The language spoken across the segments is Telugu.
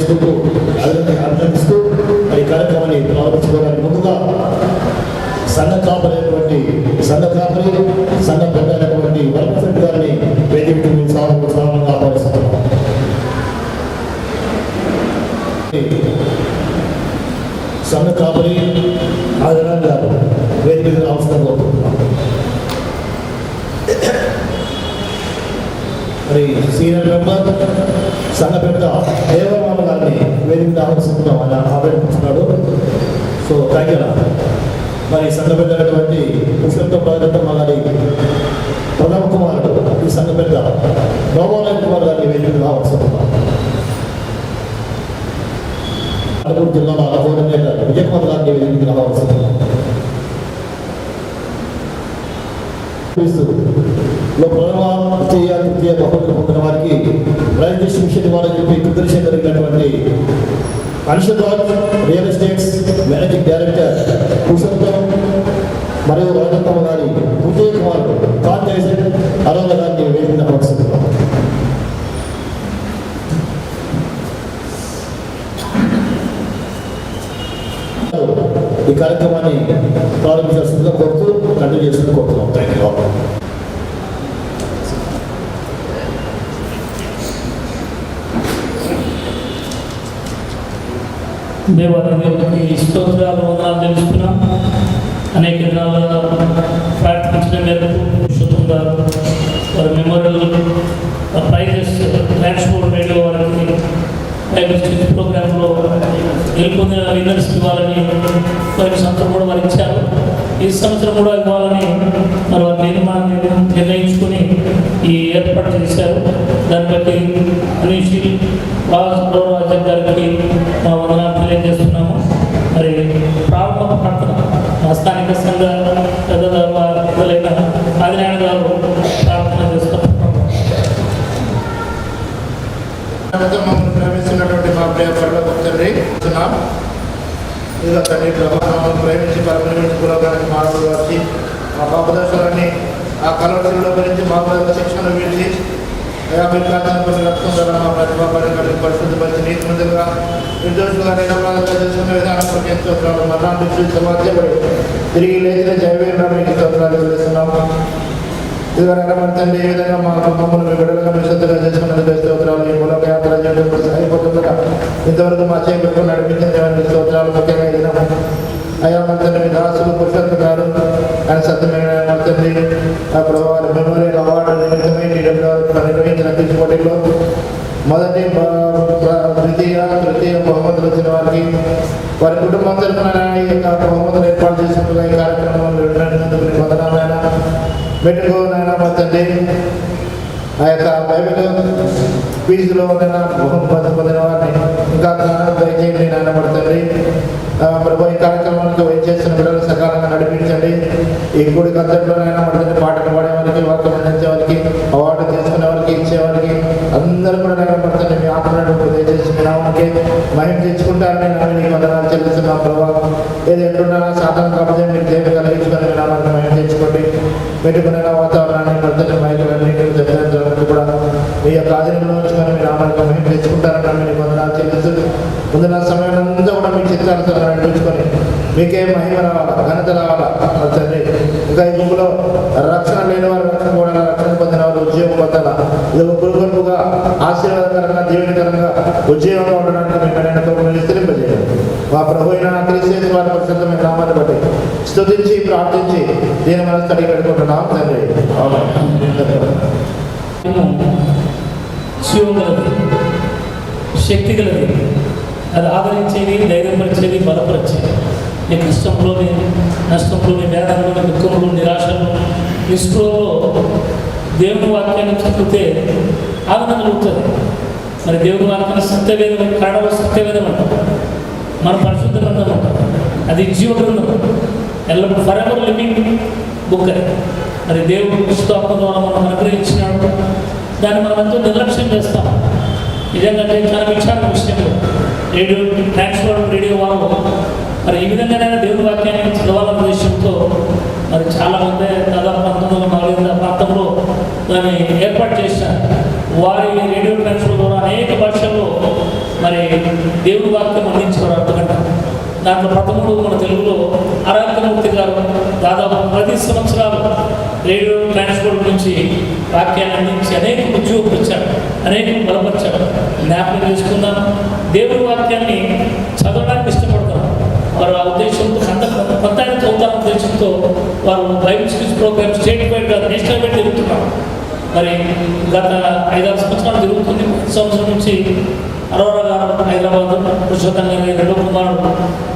తెలియజేసుకుంటూ అభినందిస్తూ ఈ కార్యక్రమాన్ని ప్రారంభించుకోవడానికి ముందుగా సంఘ కాపరి సంఘ పెద్ద అయినటువంటి వరప్రసాద్ గారిని వేదిక సాధారణంగా ఆహ్వానిస్తున్నాం. సంఘ కాపరి ఆదరణ గారు వేదిక అవసరం కోరుకుంటున్నాం. మరి సీనియర్ మెంబర్ సంఘ పెద్ద దేవరామ గారిని వేదిక ఆహ్వానిస్తున్నాం అని ఆహ్వానిస్తున్నాడు. So thank you. మరి సంఘ పెద్దటువంటి పుష్పంతో ప్రాజెక్టమ్మ గారి ప్రథమ కుమారుడు ఈ సంఘ పెద్ద నోమాలయ కుమార్ గారిని వేదిక ఆహ్వానిస్తున్నాం. అల్లూరు జిల్లా కోఆర్డినేటర్ విజయకుమార్ గారిని వేదిక ఆహ్వానిస్తున్నాం. ప్రథమ తృతీయ బహుమతులు పొందిన వారికి ప్రైజ్ డిస్ట్రిబ్యూషన్ ఇవ్వాలని చెప్పి కృతజ్ఞత జరిగినటువంటి Anshadraj real estates managing director Purushottam మరియు రాజత్తమ్మ గారి తృతీయ కుమారుడు కాంతేజన్ అరవల గారిని వేదిక ఆహ్వానిస్తున్నాం. ఈ కార్యక్రమాన్ని ప్రారంభించాల్సిందిగా కోరుతూ కంటిన్యూ చేస్తూ కోరుతున్నాం. Thank you. దేవాలయానికి స్తోత్రాలు వందనాలు తెలుస్తున్నాం. అనేక దినాలుగా ప్రార్థించిన మేరకు పురుషోత్తం గారు వారి మెమోరియల్ ప్రైజెస్ ట్రాన్స్పోర్ట్ రేడియో వారికి ప్రోగ్రాంలో గెలుపొందిన విన్నర్స్ ఇవ్వాలని వారి సంవత్సరం కూడా వారు ఇచ్చారు. ఈ సంవత్సరం కూడా ఇవ్వాలని మరి వారి నిర్ణయించుకొని ఈ ఏర్పాటు చేశారు. దాన్ని బట్టి అనీషి రాజు గారికి మా వందనాలు తెలియజేస్తున్నాము. మరి ప్రారంభ ప్రార్థన మా స్థానిక సంఘ పెద్దలైన ఆదినారాయణ గారు ప్రార్థన చేస్తున్నాము. మమ్మల్ని ప్రేమిస్తున్నటువంటి మా ప్రియ పరలోక తండ్రి ఇదిగో తండ్రి మమ్మల్ని ప్రేమించి పరమనించి పురోగానికి మానవులు వచ్చి మా పాపదోషాలన్నీ ఆ కలవటంలో గురించి మా శిక్షణ వీడిచి మీరు ప్రార్థన కొన్ని రక్తం ద్వారా మా ప్రతిభాన్ని పరిశుద్ధపరిచి నీతి ముందుగా నిర్దోషులుగా నిరపరాధంగా చేసుకున్న విధానం ప్రతి స్తోత్రాలు మరణాన్ని సమాధ్యపడి తిరిగి లేచిన జైవీరానికి స్తోత్రాలు తెలుస్తున్నాము. ఇదివరైనా మన తండ్రి ఏ విధంగా మా కుటుంబంలో మీ బిడ్డలుగా మీ శ్రద్ధగా చేసుకున్నది స్తోత్రాలు. ఈ మూలక యాత్ర చేయడం సహాయపడుతుండగా ఇంతవరకు మా చేపట్టుకుని నడిపించిన స్తోత్రాలు ముఖ్యంగా ఈ దినం అయ్యా మన తండ్రి మీ దాసులు పురుషోత్తం గారు ఆయన సత్యమైన మన తండ్రి ఆ ప్రభావాలు మెమోరియల్ అవార్డు నిమిత్తమై నిర్వహించిన క్విజ్ పోటీల్లో మొదటి తృతీయ బహుమతులు వచ్చిన వారికి వారి కుటుంబం తరఫున ఈ యొక్క బహుమతులు ఏర్పాటు చేసినట్టుగా ఈ కార్యక్రమంలో నిర్ణయించినందుకు నీకు వందనాలైనా మెట్టుకు నాయన మా తండ్రి ఆ యొక్క బైబిల్ ఫీజులో బహుమతి పొందిన వారిని ఇంకా దయచేయండి నాయన మా తండ్రి. ప్రభు ఈ కార్యక్రమానికి చేస్తున్న బిడ్డలు సకాలంగా నడిపించండి. ఈ గుడికి అంతట్లో నాయన మా తండ్రి పాటలు పాడేవారికి వాక్యం అందించేవారికి అవార్డు తీసుకునే వారికి ఇచ్చేవారికి అందరూ కూడా నాయన మా తండ్రి మీ ఆత్మను దయచేసుకున్నామని మహిమ తెచ్చుకుంటారని నేను నీకు వందనాలు చెల్లిస్తున్నాం. ప్రభావం ఏది ఎట్లున్నా సాధన కాబట్టి మీరు దేవి కలిగించుకొని మీ నామాన్ని మహిమ తెచ్చుకోండి. పెట్టుకునే వాతావరణాన్ని ప్రతి మైకులన్నీ కూడా మీ యొక్క ఆధీనంలో ఉంచుకొని మీ నామాన్ని మహిమ తెచ్చుకుంటారని మీకు వందనాలు చెల్లిస్తుంది. ముందున్న సమయం అంతా కూడా మీ చిత్రాలతో నడిపించుకొని మీకే మహిమ రావాలా, ఘనత రావాలా తండ్రి. ఇంకా ఈ గుంపులో రక్షణ లేని వారు రక్షణ కూడా రక్షణ పొందిన వారు ఉద్యోగం పొందాలా. ఇది ఒక గురుగొంపుగా ఆశీర్వాదకరంగా జీవనకరంగా ఉద్యోగంగా ఉండడానికి మేము విస్తరింపజేయండి. మా ప్రభు అయిన క్రీస్తు వారి పరిశుద్ధమైన నామాన్ని బట్టి స్తుతించి ప్రార్థించి దీని మనసు అడిగి పెట్టుకుంటున్నాం తండ్రి. శక్తి గలది, అది ఆదరించేది, ధైర్యపరిచేది, బలపరిచేది. నీ కష్టంలోని, నష్టంలోని, వేదనలోని, దుఃఖంలో, నిరాశలో, నిస్పృహలో దేవుని వాక్యాన్ని చదివితే ఆనందం కలుగుతుంది. మరి దేవుని వాక్యాన్ని సత్యవేదం, కన్నడలో సత్యవేదం అంటారు, మన పరిశుద్ధ గ్రంథం అంటారు. అది జీవ గ్రంథం, ఎల్లప్పుడు ఫర్ ఎవర్ లివింగ్ బుక్. అది దేవుడు పుస్తకం ద్వారా మనం అనుగ్రహించినాడు. దాన్ని మనం ఎంతో నిర్లక్ష్యం చేస్తాం. నిజంగా చాలా విచారణ విషయంలో రేడియో ట్రాన్స్పోర్ట్ రేడియో వాళ్ళు మరి ఈ విధంగానైనా దేవుని వాక్యాన్ని చదవాలన్న ఉద్దేశంతో మరి చాలామంది దాదాపు 1940 ప్రాంతంలో దాన్ని ఏర్పాటు చేశారు. వారి రేడియో ట్రాన్స్పోర్ట్ ద్వారా అనేక భాషల్లో మరి దేవుని వాక్యం అందించేవారు అర్థగంట. దాంట్లో ప్రథముడు మన తెలుగులో ఆరాధనమూర్తి గారు దాదాపు 10 సంవత్సరాలు రేడియో ట్రాన్స్పోర్ట్ నుంచి వాక్యాన్ని అందించి అనేక ఉద్యోగపరిచాడు, అనేక బలపరిచాడు. జ్ఞాపకం చేసుకుందాం, దేవుని వాక్యాన్ని చదవడానికి ఇష్టపడతాం. వారు ఆ ఉద్దేశంతో కొంత చదువుతారన్న ఉద్దేశంతో వారు Bible skills program state wide national wide తిరుగుతున్నారు. మరి గత 5-6 సంవత్సరాలు తిరుగుతుంది. సంవత్సరం నుంచి అరోరా గారు హైదరాబాద్, పురుషోత్తం గారి రెండో కుమారుడు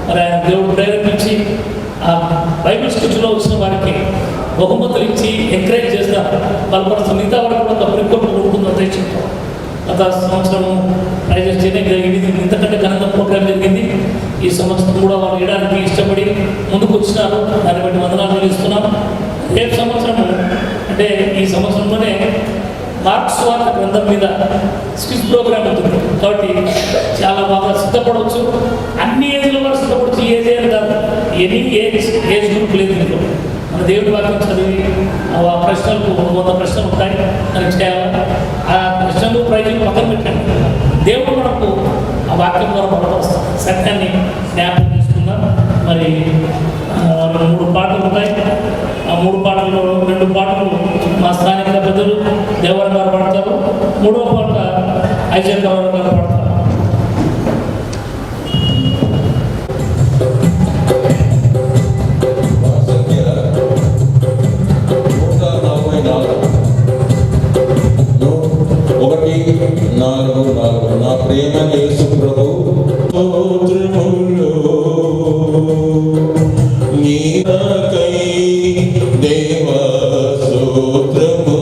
మరి ఆయన దేవుడు ప్రేరేపించి ఆ బైబిల్ స్కిల్స్లో వచ్చిన వారికి బహుమతులు ఇచ్చి ఎంకరేజ్ చేస్తారు. బలపరుస్తారు. మిగతా వారికి కూడా ఒక ప్రికోట్ ఉంటుంది ఉద్దేశంతో గత సంవత్సరం ప్రైజెస్ చేయడం జరిగింది. ఇంతకంటే ఘనంగా ప్రోగ్రాం జరిగింది. ఈ సంవత్సరం కూడా వాళ్ళు వేయడానికి ఇష్టపడి ముందుకు వచ్చినారు. దాన్ని బట్టి వందనాలు చెల్లిస్తున్నాం. రేపు సంవత్సరం అంటే ఈ సంవత్సరంలోనే మార్క్స్ వార్త గ్రంథం మీద స్కిల్స్ ప్రోగ్రామ్ ఉంటుంది. కాబట్టి చాలా బాగా సిద్ధపడవచ్చు. అన్ని ఏజ్ల వారు సిద్ధపడచ్చు. ఏజ్ అని కాదు, ఎనీ ఏజ్ గ్రూప్ లేదు ఇంట్లో. మన దేవుడి వాక్యం చదివి ఆ ప్రశ్నలకు 100 ప్రశ్నలు ఉంటాయి, దానికి చేయాలి. ఆ ప్రశ్నలు ప్రైజులు పక్కన పెట్టండి. దేవుడు మనకు ఆ వాక్యం ద్వారా బలపరుస్తాం. సత్యాన్ని జ్ఞాపకం చేసుకుందాం. మరి 3 పాటలు ఉంటాయి. ఆ 3 పాటల్లో 2 పాటలు మా స్థానిక పెద్దలు దేవర గారు పాడతారు. 3వ పాట ఐజక్ గారు పాడతారు. నా ప్రేమ యేసు ప్రభు స్తోత్రములు నీకై దేవా స్తోత్రము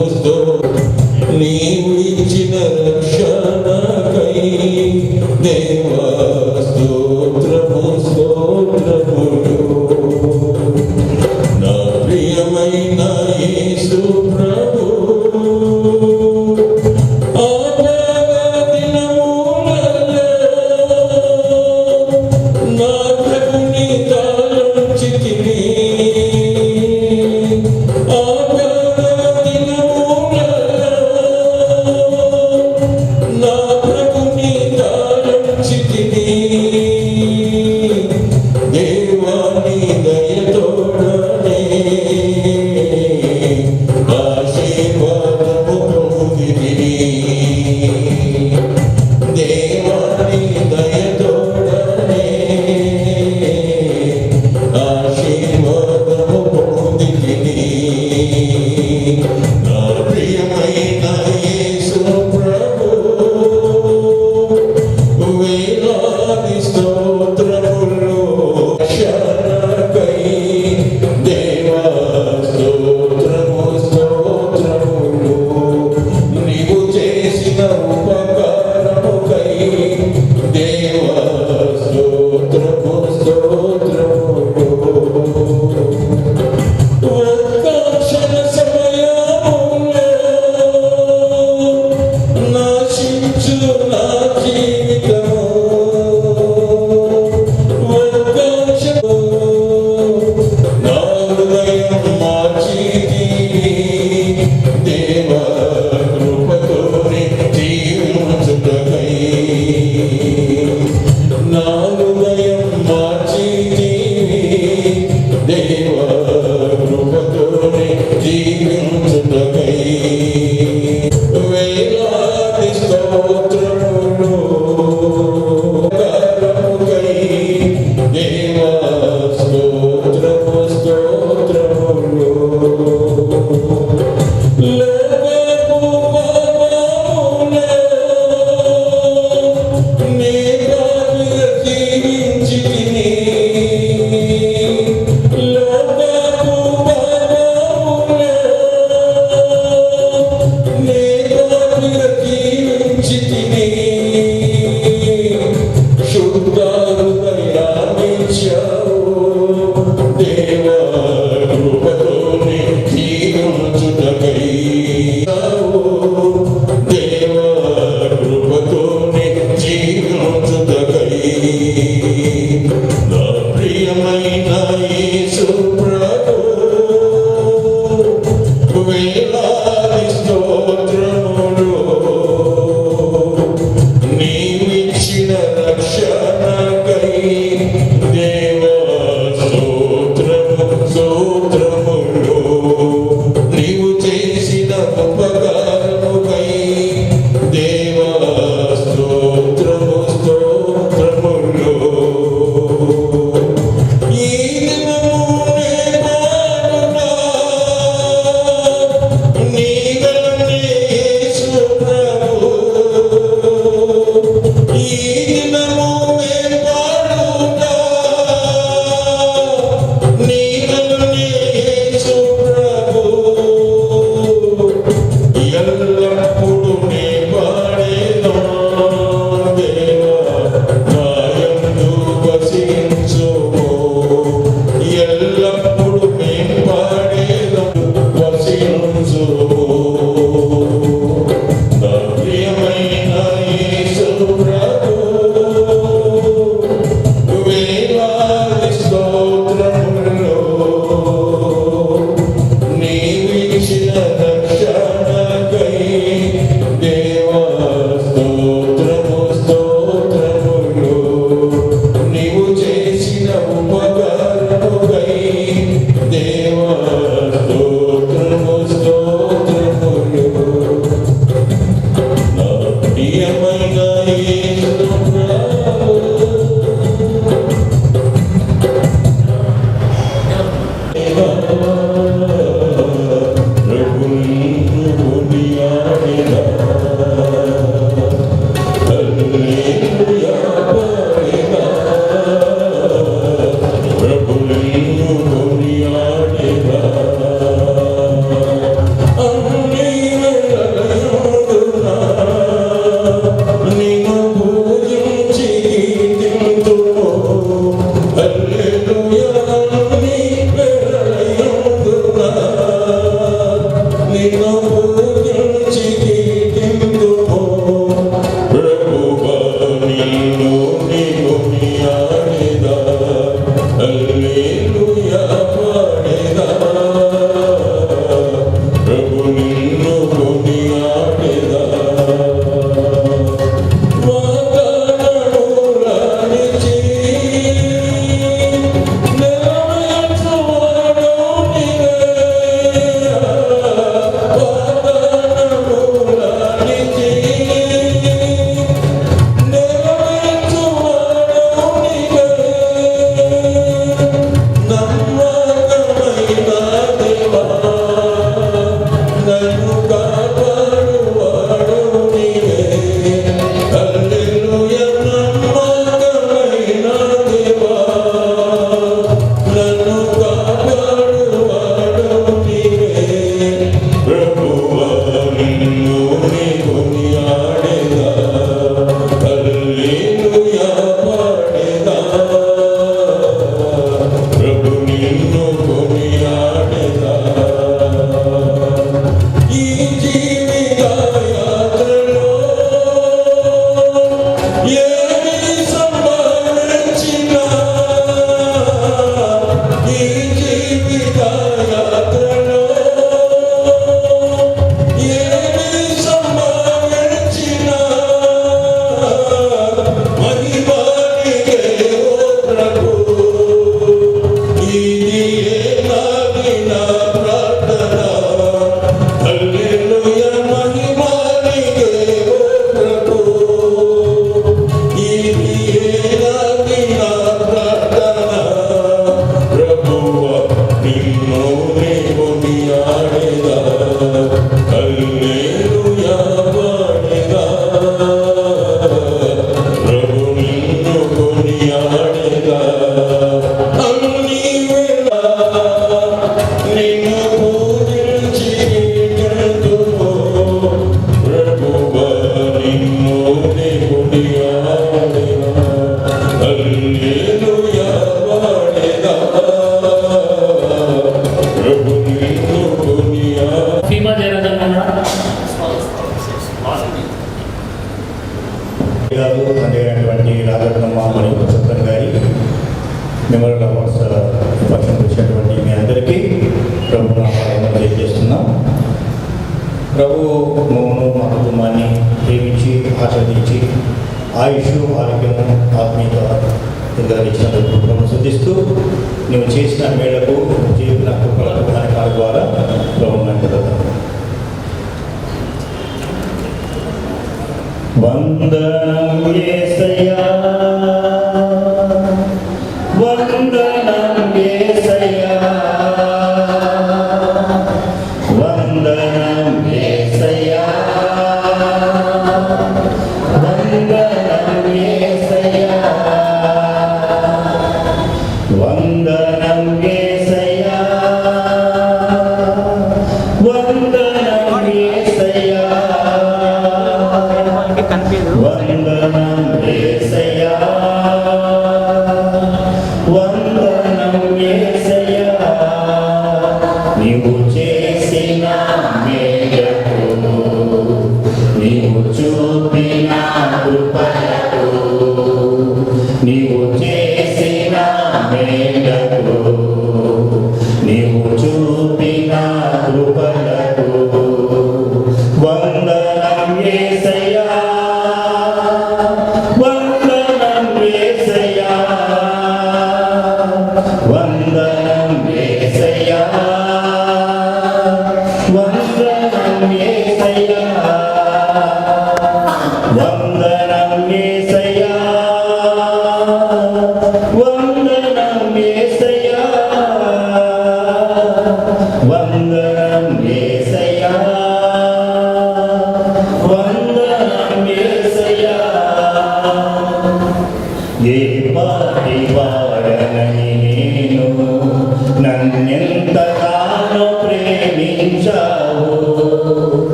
నీవు ఇచ్చిన రక్షణకై దేవా స్తోత్రము స్తోత్రములు నా ప్రియమైన యేసు ప్రభు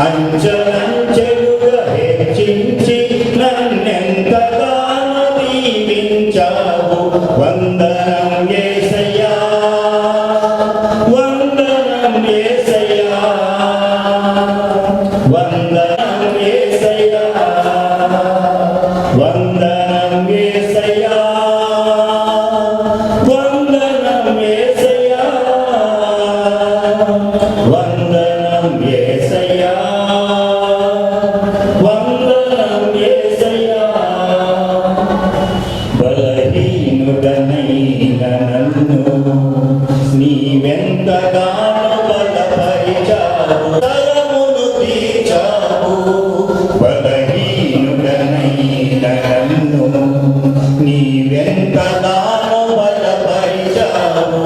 అంచెలంచెలుగా హెచ్చించి నన్ను ఎంతగానో దీవించావు వందనం యేసయ్యా వందనం యేసయ్యా వందనం యేసయ్యా వందనం యేసయ్యా వందనం యేసయ్యా వందనం యేసయ్యా వందనం యేసయ్యా బలహీనుడనైన నన్ను నీవెంతగానో బలపరిచావు తరమును తీర్చావు బలహీనుడనైన నన్ను నీవెంతగానో బలపరిచావు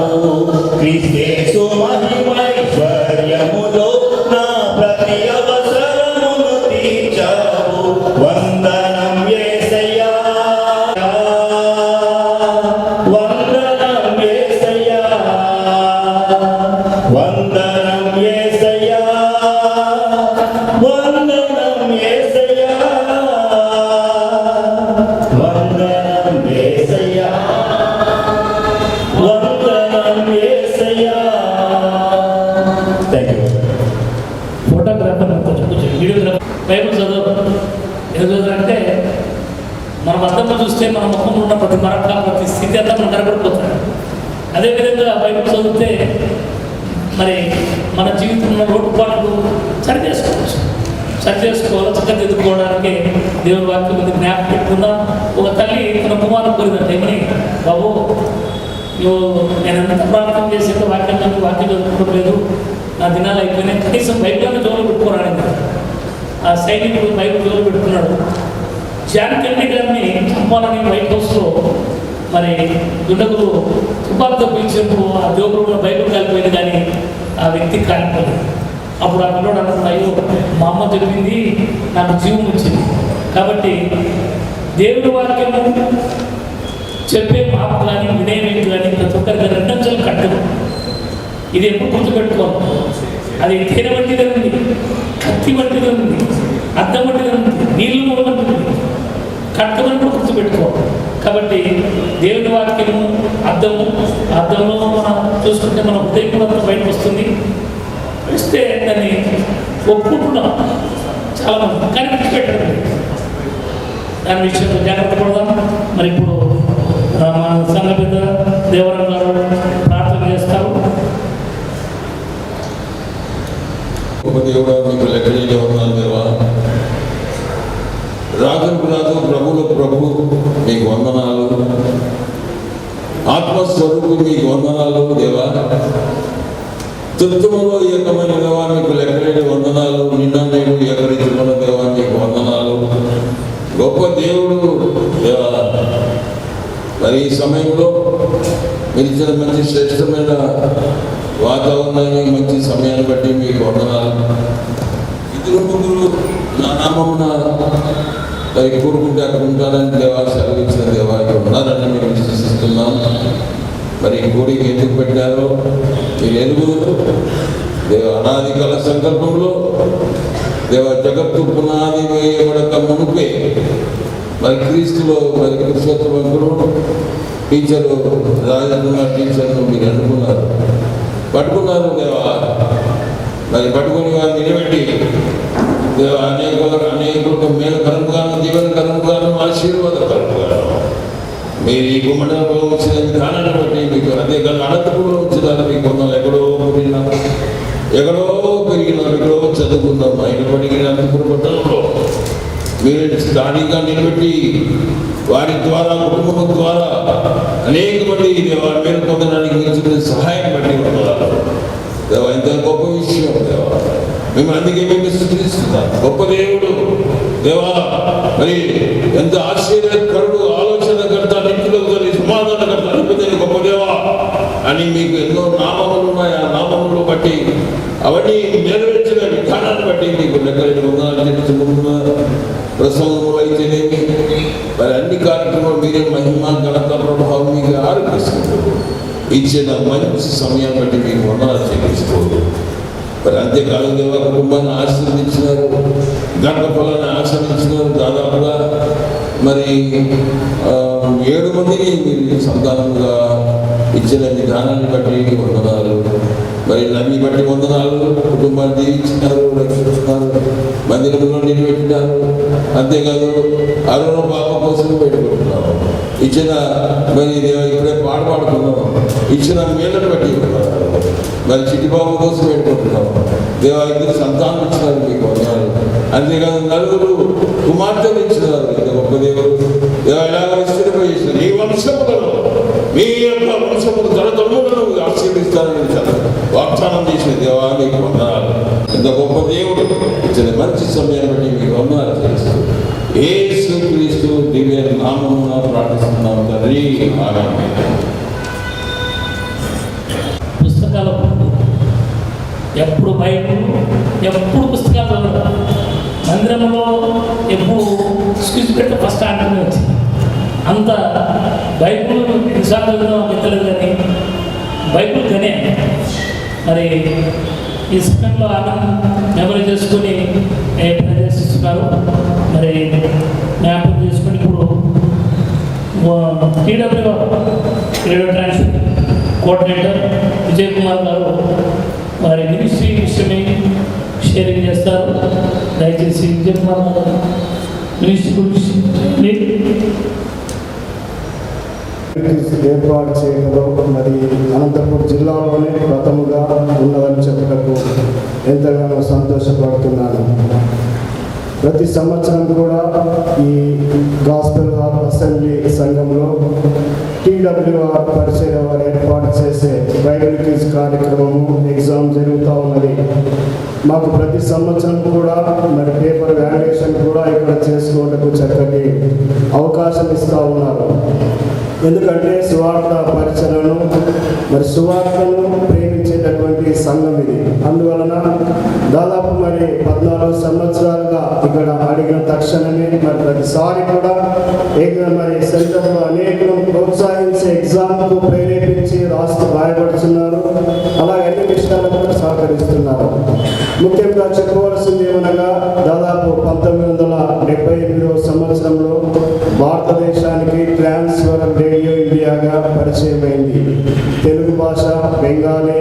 క్రీస్తు మహిమైశ్వర్యములో నా ప్రతి అవసరమును తీర్చావు వందనం యేసయ్యా వందనం యేసయ్యా వందనం యేసయ్యా వందనం యేసయ్యా వందనం యేసయ్యా వందనం యేసయ్యా. Thank you. ఫోటోగ్రాఫర్ కొంచెం వీడియోగ్రాఫర్ బైబిల్ చదువు ఎందుకు అంటే మనం అర్థంలో చూస్తే మన ముఖంలో ఉన్న ప్రతి మరక ప్రతి స్థితి అంతా మనం కనబడిపోతుంది. అదేవిధంగా బైబిల్ చదివితే మరి మన జీవితంలో లోటుపాట్లు సరి చేసుకోవాలి చక్కదిద్దుకోవడానికి దేవుని వాక్యం మీద జ్ఞాపకం పెట్టుకుందాం. ఒక తల్లి తన కుమారుడు కోరిదంటే ఏమని, బాబు నువ్వు నేను ఎంత ప్రార్థన చేసేదో వాక్యం చదువుకోవడం లేదు, నా దినాలు అయిపోయినాయి, కనీసం బైబిల్ని జోలు పెట్టుకోరానికి. ఆ సైనికుడు బైబిల్ జోలు పెట్టుకున్నాడు. జాన్ కెన్నడీ గారిని చంపాలని వైట్ హౌస్లో మరి దుండగులు తుపాకుతో పీల్చేందుకు ఆ జోబులో బైబిల్ కాలిపోయింది, కానీ ఆ వ్యక్తి కాలిపోయింది. అప్పుడు ఆ పిల్లడు అనుకున్నాడు, అయ్యో మా అమ్మ చెప్పింది నాకు జీవం వచ్చింది. కాబట్టి దేవుడి వాక్యము చెప్పే మాకు కానీ వినయం కానీ ప్రతి ఒక్కరికి రెండంచెలు కట్టదు. ఇది ఎప్పుడు గుర్తుపెట్టుకోవాలి. అది తేనె వంటిదే ఉంది, కత్తి వంటిదే ఉంది, అద్దం వంటిదే ఉంది, నీళ్ళు వంటిది ఉంది, కట్టమని గుర్తుపెట్టుకోవాలి. కాబట్టి దేవుని వాక్యము అద్దంలో మనం చూసుకుంటే మన హృదయం కూడా బయటకు వస్తుంది. వస్తే దాన్ని ఒప్పుకుంటున్నాం చాలా మంది, కానీ విడిచిపెట్టడం దాని విషయంలో జాగ్రత్త పడదాం. మరి ఇప్పుడు మన సంఘ పెద్ద దేవరం గారు ప్రార్థన చేస్తారు. దేవుడా మీకు లెక్కలేని వందనాలు దేవా, రాజులకు రాజు ప్రభువులకు ప్రభు మీకు వందనాలు, ఆత్మస్వరూపు మీకు వందనాలు దేవా. తత్వములో ఏకమైన దేవా మీకు లెక్కలేని వందనాలు, నిన్న నేడు ఏకరీతిలో దేవా మీకు వందనాలు. గొప్ప దేవుడు దేవా, మరి ఈ సమయంలో మీరు ఇచ్చిన మంచి శ్రేష్టమైన వాతావరణాన్ని మంచి సమయాన్ని బట్టి మీకు వందనాలు. ఇద్దరు ముగ్గురు నా నామమున మరి కోరుకుంటే అక్కడ ఉంటారని దేవా సెలవిచ్చిన దేవా ఇక్కడ ఉన్నారని మేము విశ్వసిస్తున్నాం. మరి కోడికి ఎందుకు పెట్టారో మీరు ఎరుగురు దేవ. అనాది కాల సంకల్పంలో దేవ జగత్తు పునాది వేయబడక మునుపే మరి క్రీస్తులో మరి క్రిస్తవంతులు టీచరు రాజకున్న టీచర్ను మీరు అనుకున్నారు, పట్టుకున్నారు దేవా. మరి పట్టుకుని వారిని నిలబెట్టి దేవ అనేకులకు మేలు కలుపుగాను, జీవన కలుపుగాను, ఆశీర్వాదకరంగాను మీరు ఈ గుమ్మడంలో వచ్చిన విధానాన్ని బట్టి మీకు అదే కాదు అనంతపురంలో వచ్చినారు. మీకు కొందరు ఎక్కడో పెరిగినారు, ఎక్కడో చదువుకున్నాం. అయినప్పటికీ అనంతపురం పట్టణంలో మీరు స్థానికంగా నిలబెట్టి వారి ద్వారా కుటుంబం ద్వారా అనేక మంది దేవా మేలు పొందడానికి మీరు సహాయం బట్టి ఉన్నారు దేవ. ఇంత గొప్ప విషయం దేవ, మేము అందుకే మేము స్తుతిస్తున్నాం. గొప్ప దేవుడు దేవా, మరి ఎంత ఆశ్చర్యకరుడు, ఆలోచనకర్త, నిత్యులకు సమాధానకర్త, అధిపతి గొప్ప దేవా అని మీకు ఎన్నో నామములు ఉన్నాయి. ఆ నామములు బట్టి అవన్నీ నెరవేర్చిన విధానాన్ని బట్టి మీకు లెక్కలేని వందనాలు చెల్లించుకుంటున్నారు. ప్రసంగములు అయితేనేమి మరి అన్ని కార్యక్రమాలు మీరే మహిమ ఘనత ప్రభావం మీకు ఆరోపిస్తున్నారు. ఇచ్చిన మంచి సమయాన్ని బట్టి మీకు వందనాలు చెల్లించుకోరు. మరి అంతేకాలం దేవా కుటుంబాన్ని ఆశీర్వదించినారు, గంట పొలాన్ని ఆశ్రయించినారు. దాదాపుగా మరి 7 మందిని మీరు సంతానంగా ఇచ్చిన విధానాన్ని బట్టి వందనాలు. మరి నన్ను బట్టి వందనాలు. కుటుంబాన్ని దీవించినారు, రక్షించినారు, మందిరంలో నిలబెట్టినారు. అంతేకాదు అరుణ పాప కోసం పెట్టుకుంటున్నాము. ఇచ్చిన మరి ఇప్పుడే పాడుతున్నాం, ఇచ్చిన మేలను బట్టి మరి చిట్టిబాబు కోసం పెట్టుకుంటున్నాము. దేవా 2 సంతానం ఇచ్చినారు, మీకు వందనాలు. అంతేకాదు 4 కుమార్తెలు ఇచ్చినారు. ఇంత గొప్ప దేవుడు ఎలాగ విస్తరింపజేసినారు. ఈ వంశములలో మీ యొక్క వంశములు తరతరములను ఆశీర్వదిస్తారని వాగ్దానం చేసిన దేవా మీకు వందనాలు. ఇంత గొప్ప దేవుడు ఇచ్చిన మంచి సమయాన్ని బట్టి మీకు వందనాలు చేస్తూ యేసు క్రీస్తు దివ్య నామమున ప్రార్థిస్తున్నాం తండ్రి, ఆమేన్. పుస్తకాలు ఎప్పుడు బైబిల్, ఎప్పుడు పుస్తకాలు చదవడం. మందిరంలో ఎప్పుడు స్క్విజ్ పెట్టి ఫస్ట్ ఆటనే వచ్చింది. అంత బైబిల్ ఎన్నిసార్లు చదివినా ఎక్కలేదు, కానీ బైబిల్ కనే మరి ఈ సమయంలో ఆనందం మెమరీ చేసుకుని ప్రదర్శిస్తున్నారు. మరి జ్ఞాపకం చేసుకుని ఇప్పుడు TW radio transmit coordinator Vijay Kumar గారు వారి మినిస్ట్రీ విషయమై షేరింగ్ చేస్తారు. దయచేసి విజయ్ కుమార్ గారు మినిస్ట్రీ గురించి ఏర్పాటు చేయడంలో మరి అనంతపురం జిల్లాలోనే ప్రథముగా ఉన్నదని చెప్పటకు ఎంతగానో సంతోషపడుతున్నాను. ప్రతి సంవత్సరం కూడా ఈ గాస్పెల్ హాల్ అసెంబ్లీ సంఘంలో టీడబ్ల్యూఆర్ పరిచయ వారు ఏర్పాటు చేసే బైబిల్ క్విజ్ కార్యక్రమము ఎగ్జామ్ జరుగుతూ ఉన్నది. మాకు ప్రతి సంవత్సరం కూడా మరి పేపర్ వాల్యుయేషన్ కూడా ఇక్కడ చేసుకోవడానికి చక్కటి అవకాశం ఇస్తూ ఉన్నారు. ఎందుకంటే సువార్త పరిచయను మరి సువార్తను ప్రేమించేటటువంటి సంఘం ఇది. అందువలన దాదాపు మరి 14 సంవత్సరాలుగా ఇక్కడ అడిగిన తక్షణమే మరి ప్రతిసారి కూడా మరి సెంటర్లో అనేకలు ప్రోత్సహించి ఎగ్జామ్కు ప్రేరేపించి రాయబడుతున్నారు. అలా అన్ని విషయాలు కూడా సహకరిస్తున్నారు. ముఖ్యంగా చెప్పవలసింది ఏమనగా దాదాపు 1978వ సంవత్సరంలో భారతదేశానికి ట్రాన్స్వరల్ రేడియో ఇండియాగా పరిచయమైంది. తెలుగు భాష, బెంగాలీ,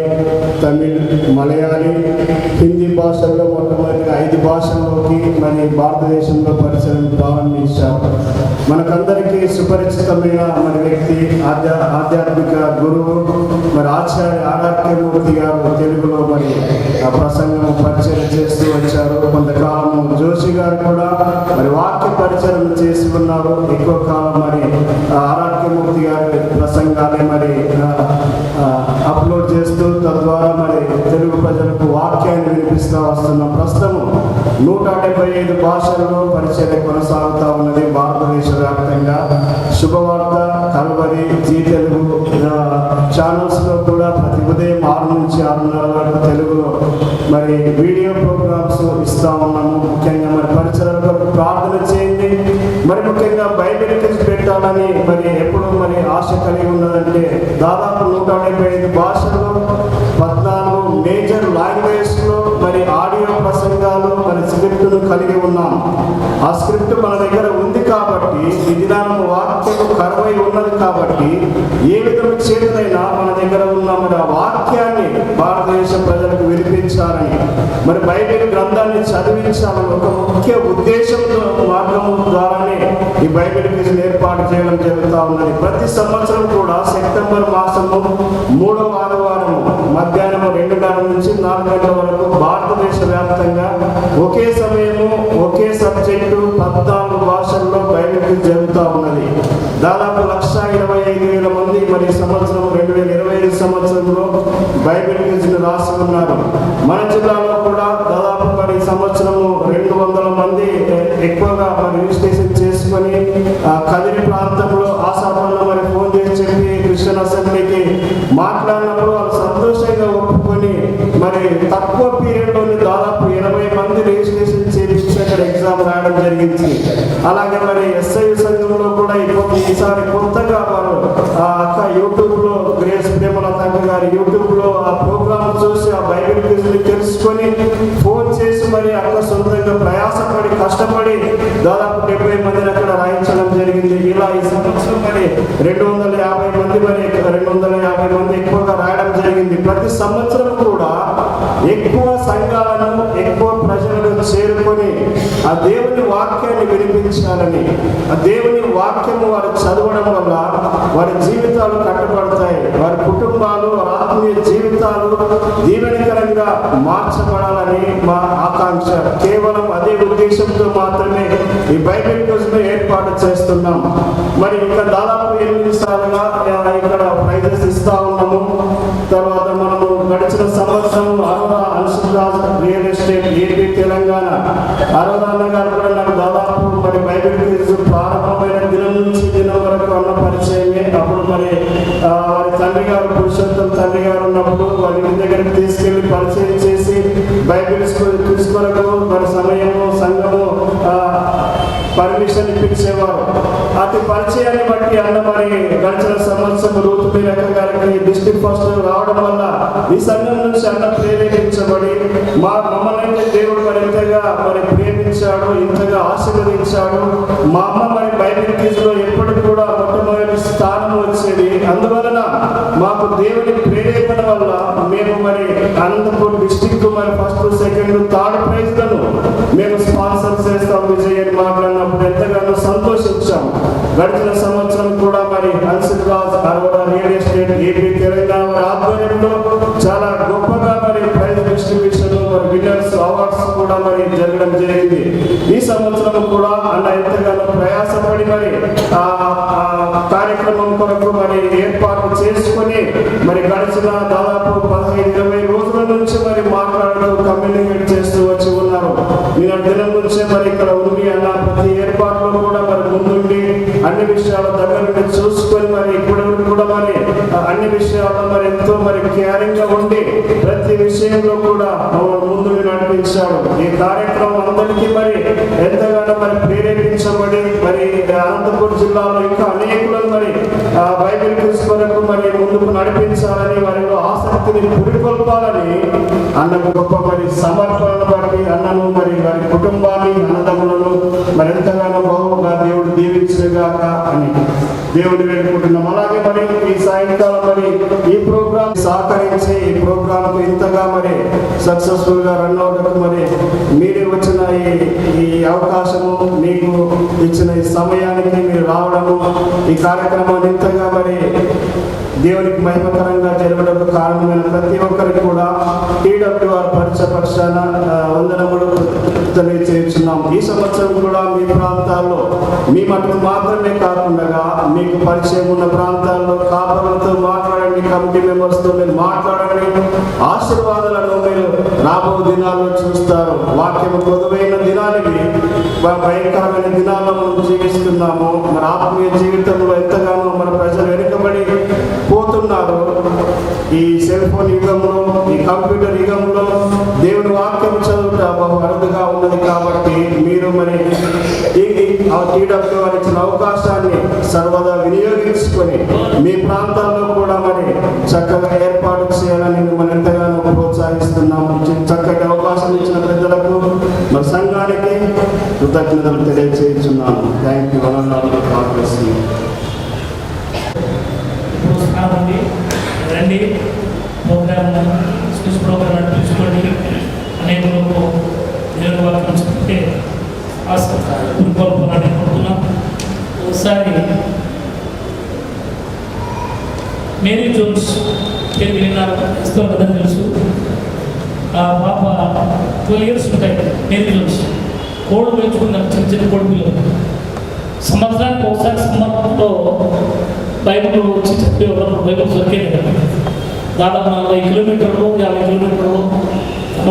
తమిళ్, మలయాళీ, హిందీ భాషల్లో మొట్టమొదటి 5 భాషల్లోకి మరి భారతదేశంలో పరిచయం ప్రారంభించారు. మనకందరికీ సుపరిచితమైన మన వ్యక్తి ఆధ్యాత్మిక గురువు మరి ఆచార్య ఆర్కే మూర్తి గారు తెలుగులో మరి ప్రసంగం పరిచయం చేస్తూ వచ్చారు. కొంతకాలం జోషి గారు కూడా మరి వాక్య పరిచయం చేసి ఉన్నారు. ఎక్కువ కాలం మరి ఆర్కే మూర్తి గారి ప్రసంగాన్ని మరి అప్లోడ్ చేస్తూ తద్వారా మరి తెలుగు ప్రజలకు వాక్యాన్ని వినిపిస్తూ వస్తున్నాం. ప్రస్తుతం 175 భాషల్లో పరిచయం కొనసాగుతూ ఉన్నది భారతదేశ వ్యాప్తంగా. శుభవార్త, కల్వరి, జీ తెలుగు ఛానల్స్లో కూడా ప్రతి ఉదయం 6 నుంచి 6:30 వరకు తెలుగులో మరి వీడియో ప్రోగ్రామ్స్ ఇస్తూ ఉన్నాము. ముఖ్యంగా మరి పరిచయాలకు ప్రార్థన చేయండి. మరి ముఖ్యంగా బైబిల్ క్విజ్ పెట్టాలని మరి ఎప్పుడు మరి ఆశ కలిగి ఉన్నదంటే దాదాపు 175 భాషల్లో 14 మేజర్ లాంగ్వేజ్లో మరి ఆడియో ప్రసంగాలు మరి స్క్రిప్ట్ను కలిగి ఉన్నాం. ఆ స్క్రిప్ట్ మన దగ్గర ఉంది కాబట్టి ఈ దినానం వాక్యము కరువై ఉన్నది కాబట్టి ఏ విధంగా చేతనైనా మన దగ్గర ఉన్న మరి ఆ వాక్యాన్ని భారతదేశ ప్రజలకు వినిపించాలని మరి బైబిల్ గ్రంథాన్ని చదివించాలని ఒక ముఖ్య ఉద్దేశంతో మార్గము ద్వారానే ఈ బైబిల్ క్విజ్ ఏర్పాటు చేయడం జరుగుతూ ఉన్నది. ప్రతి సంవత్సరం కూడా సెప్టెంబర్ మాసము 3వ ఆదివారం మధ్యాహ్నం 2 గంటల నుంచి 4 గంటల వరకు భారతదేశ వ్యాప్తంగా ఒకే సమయము ఒకే సబ్జెక్టు 14 భాషల్లో బైబిల్ క్విజ్ జరుగుతూ ఉన్నది. దాదాపు 1,25,000 మంది మరి సంవత్సరం 2025 సంవత్సరంలో బైబిల్ క్విజ్ను రాసి ఉన్నారు. మన జిల్లాలో కూడా దాదాపు మరి సంవత్సరము 200 మంది ఎక్కువగా మరి రిజిస్ట్రేషన్ చేసుకొని కదిరి ప్రాంతంలో ఆశాపంలో మరి ఫోన్ చేసి చెప్పి క్రిస్టియన్ అసెంబ్లీకి మాట్లాడినప్పుడు వాళ్ళు సంతోషంగా ఒప్పుకొని మరి తక్కువ పీరియడ్లోని దాదాపు 80 మంది రిజిస్ట్రేషన్ చేసి అక్కడ ఎగ్జామ్ రాయడం జరిగింది. అలాగే మరి ఎస్ఐ సంఘంలో కూడా ఈసారి కొత్తగా వారు అక్క యూట్యూబ్లో గ్రేస్ ప్రేమలత గారి యూట్యూబ్లో ఆ ప్రోగ్రామ్ చూసి ఆ బైబిల్ క్విజ్ని తెలుసుకొని ఫోన్ చేసి మరి అక్క సొంతంగా ప్రయాసపడి కష్టపడి దాదాపు 70 మందిని అక్కడ రాయించడం జరిగింది. ఇలా ఈ సంవత్సరం మరి 250 మంది మరి 250 మంది ఎక్కువగా రాయడం జరిగింది. ప్రతి సంవత్సరం కూడా ఎక్కువ సంఘాలను ఎక్కువ ప్రజలను చేరుకొని ఆ దేవుని వాక్యాన్ని వినిపించాలని, ఆ దేవుని వాక్యము వారు చదవడం వల్ల వారి జీవితాలు కట్టబడతాయి, వారి కుటుంబాలు వారి ఆత్మీయ జీవితాలు దీవెనకరంగా మార్చబడాలని మా ఆకాంక్ష. కేవలం అదే ఉద్దేశంతో మాత్రమే ఈ బైబిల్ క్విజ్ను ఏర్పాటు చేస్తున్నాం. మరి ఇంకా దాదాపు 8 సార్లుగా ఇక్కడ ప్రైజెస్ ఇస్తా ఉన్నాము. తర్వాత మనము గడిచిన సంవత్సరం Arora Ansuraj real estate AP Telangana Arora గారు కూడా నాకు దాదాపు మరి బైబిల్ క్విజ్ ప్రారంభమైన దినం నుంచి దినం వరకు అన్న పరిచయమే. అప్పుడు మరి వారి తండ్రి గారు పురుషోత్తం తండ్రి గారు ఉన్నప్పుడు వారి ఇంటి దగ్గరికి తీసుకెళ్లి పరిచయం చేసి బైబిల్ క్విజ్ కొరకు మరి సమయము సంఘము పర్మిషన్ ఇప్పించేవారు. అతి పరిచయాన్ని బట్టి అన్న మరి గడిచిన సంవత్సరం రూతు మీరక్క గారికి డిస్ట్రిక్ట్ ఫస్ట్ రావడం వల్ల ఈ సంఘం నుంచి అన్న ప్రేరేపించబడి మమ్మల్ని దేవుడు మరి ఇంతగా మరి ప్రేమించాడు, ఇంతగా ఆశీర్వదించాడు. మా అమ్మ మరి బైబిల్ క్విజ్లో ఎప్పటికి కూడా మొట్టమొదటి స్థానం వచ్చేది. అందువలన మాకు దేవుని ప్రేరేపణ వల్ల మేము మరి అనంతపూర్ డిస్ట్రిక్ట్ మరి ఫస్ట్ సెకండ్ థర్డ్ ప్రైజ్లను మేము స్పాన్సర్ చేస్తాం విజయ్ అని మాట్లాడినప్పుడు ఎంతగానో సంతోషించాం. గడిచిన సంవత్సరం కూడా మరి Ansuraj Arora real estate AP Telangana ఆధ్వర్యంలో చాలా గొప్పగా మరి ప్రైజ్ డిస్ట్రిబ్యూషన్ మరి విన్నర్స్ అవార్డ్స్ కూడా మరి జరగడం జరిగింది. ఈ సంవత్సరం కూడా అన్న ఎంతగానో ప్రయాసపడి మరి కార్యక్రమం కొరకు మరి ఏర్పాటు చేసుకొని మరి గడిచిన దాదాపు 15-20 రోజుల నుంచి మరి మాట్లాడుతూ కమ్యూనికేట్ చేస్తూ వచ్చి ఉన్నారు. నేను దినం నుంచే మరి ఇక్కడ ఉండి అన్న ప్రతి ఏర్పాట్లో కూడా మరి ముందుండి అన్ని విషయాల దగ్గర నుండి చూసుకొని మరి ఇప్పుడు కూడా మరి అన్ని విషయాల్లో మరి ఎంతో మరి కేరింగ్ గా ఉండి ప్రతి విషయంలో కూడా ముందు నడిపించాడు. ఈ కార్యక్రమం అందరికీ మరి ఎంతగానో మరి ప్రేరేపించబడి మరి అనంతపురం జిల్లాలో ఇంకా అనేకులను మరి బైబిల్ క్విజ్ కొరకు మరి ముందుకు నడిపించాలని వారిలో ఆసక్తిని పురికొల్పాలని అన్నకు గొప్ప మరి సమర్పణను బట్టి అన్నను మరి వారి కుటుంబాన్ని అన్నదమ్ములను మరి ఎంతగానో బహుగా దేవుడు దీవించుగాక అని దేవుడు వేడుకుంటున్నాం. అలాగే మరి ఈ సాయంకాలం మరి ఈ ప్రోగ్రాం సహకరించి ఈ ప్రోగ్రాంకు ఇంతగా మరి సక్సెస్ఫుల్ గా రన్ అవడానికి మరి మీరే వచ్చిన ఈ అవకాశము, మీకు ఇచ్చిన ఈ సమయానికి మీరు రావడము, ఈ కార్యక్రమాన్ని ఇంతగా మరి దేవునికి మహిమకరంగా జరగడం కారణమైన ప్రతి ఒక్కరికి కూడా టీడబ్ల్యూఆర్ పక్షాన వందనములు తెలియజేస్తున్నాం. ఈ సంవత్సరం కూడా మీ ప్రాంతాల్లో మీ మటుకు మాత్రమే కాకుండా మీకు పరిచయం ఉన్న ప్రాంతాల్లో కాపరులతో మాట్లాడండి, కమిటీ మెంబర్స్తో మీరు మాట్లాడండి. ఆశీర్వాదాలను మీరు రాబో దినాల్లో చూస్తారు. వాక్యము పొదువైన దినానికి భయంకరమైన దినాల్లో మనం జీవిస్తున్నాము. మన ఆత్మీయ జీవితంలో ఎంతగానో మన ప్రజలు వెనుకబడి పోతున్నారు. ఈ సెల్ ఫోన్ యుగంలో, ఈ కంప్యూటర్ యుగంలో దేవుని వాక్యం చదువుట బహు అరుదుగా ఉన్నది. కాబట్టి మీరు మరి టీడబ్ల్యూఆర్ ఇచ్చిన అవకాశాన్ని సర్వదా వినియోగించుకొని మీ ప్రాంతాల్లో కూడా మరి చక్కగా ఏర్పాటు చేయాలని మిమ్మల్ని ఎంతగానో ప్రోత్సహిస్తున్నాము. చక్కటి అవకాశం ఇచ్చిన పెద్దలకు మరి సంఘానికి కృతజ్ఞతలు తెలియజేస్తున్నాను. Thank you. రండి, ప్రోగ్రామ్ స్పీచ్ ప్రోగ్రామ్ నడిపించుకోండి. అనేకులకు దేవుని వాక్యం చెప్తే ఆసక్తి కోరుతున్నాం. ఒకసారి మేరీ జోన్స్ పేరు విన్నారు, ఇస్తూ కదని తెలుసు. ఆ పాప 12 years ఉంటాయి. మేరీ జోన్స్ కోళ్ళు పెంచుకున్నారు, చిన్న చిన్న కోడి పిల్లలు. సంవత్సరానికి ఒకసారి సమర్పణలో బైబిల్ వచ్చి చెప్పేవాళ్ళు. బైబిల్ దొరికేది కదా, దాదాపు 40 కిలోమీటర్లు 50 కిలోమీటర్లు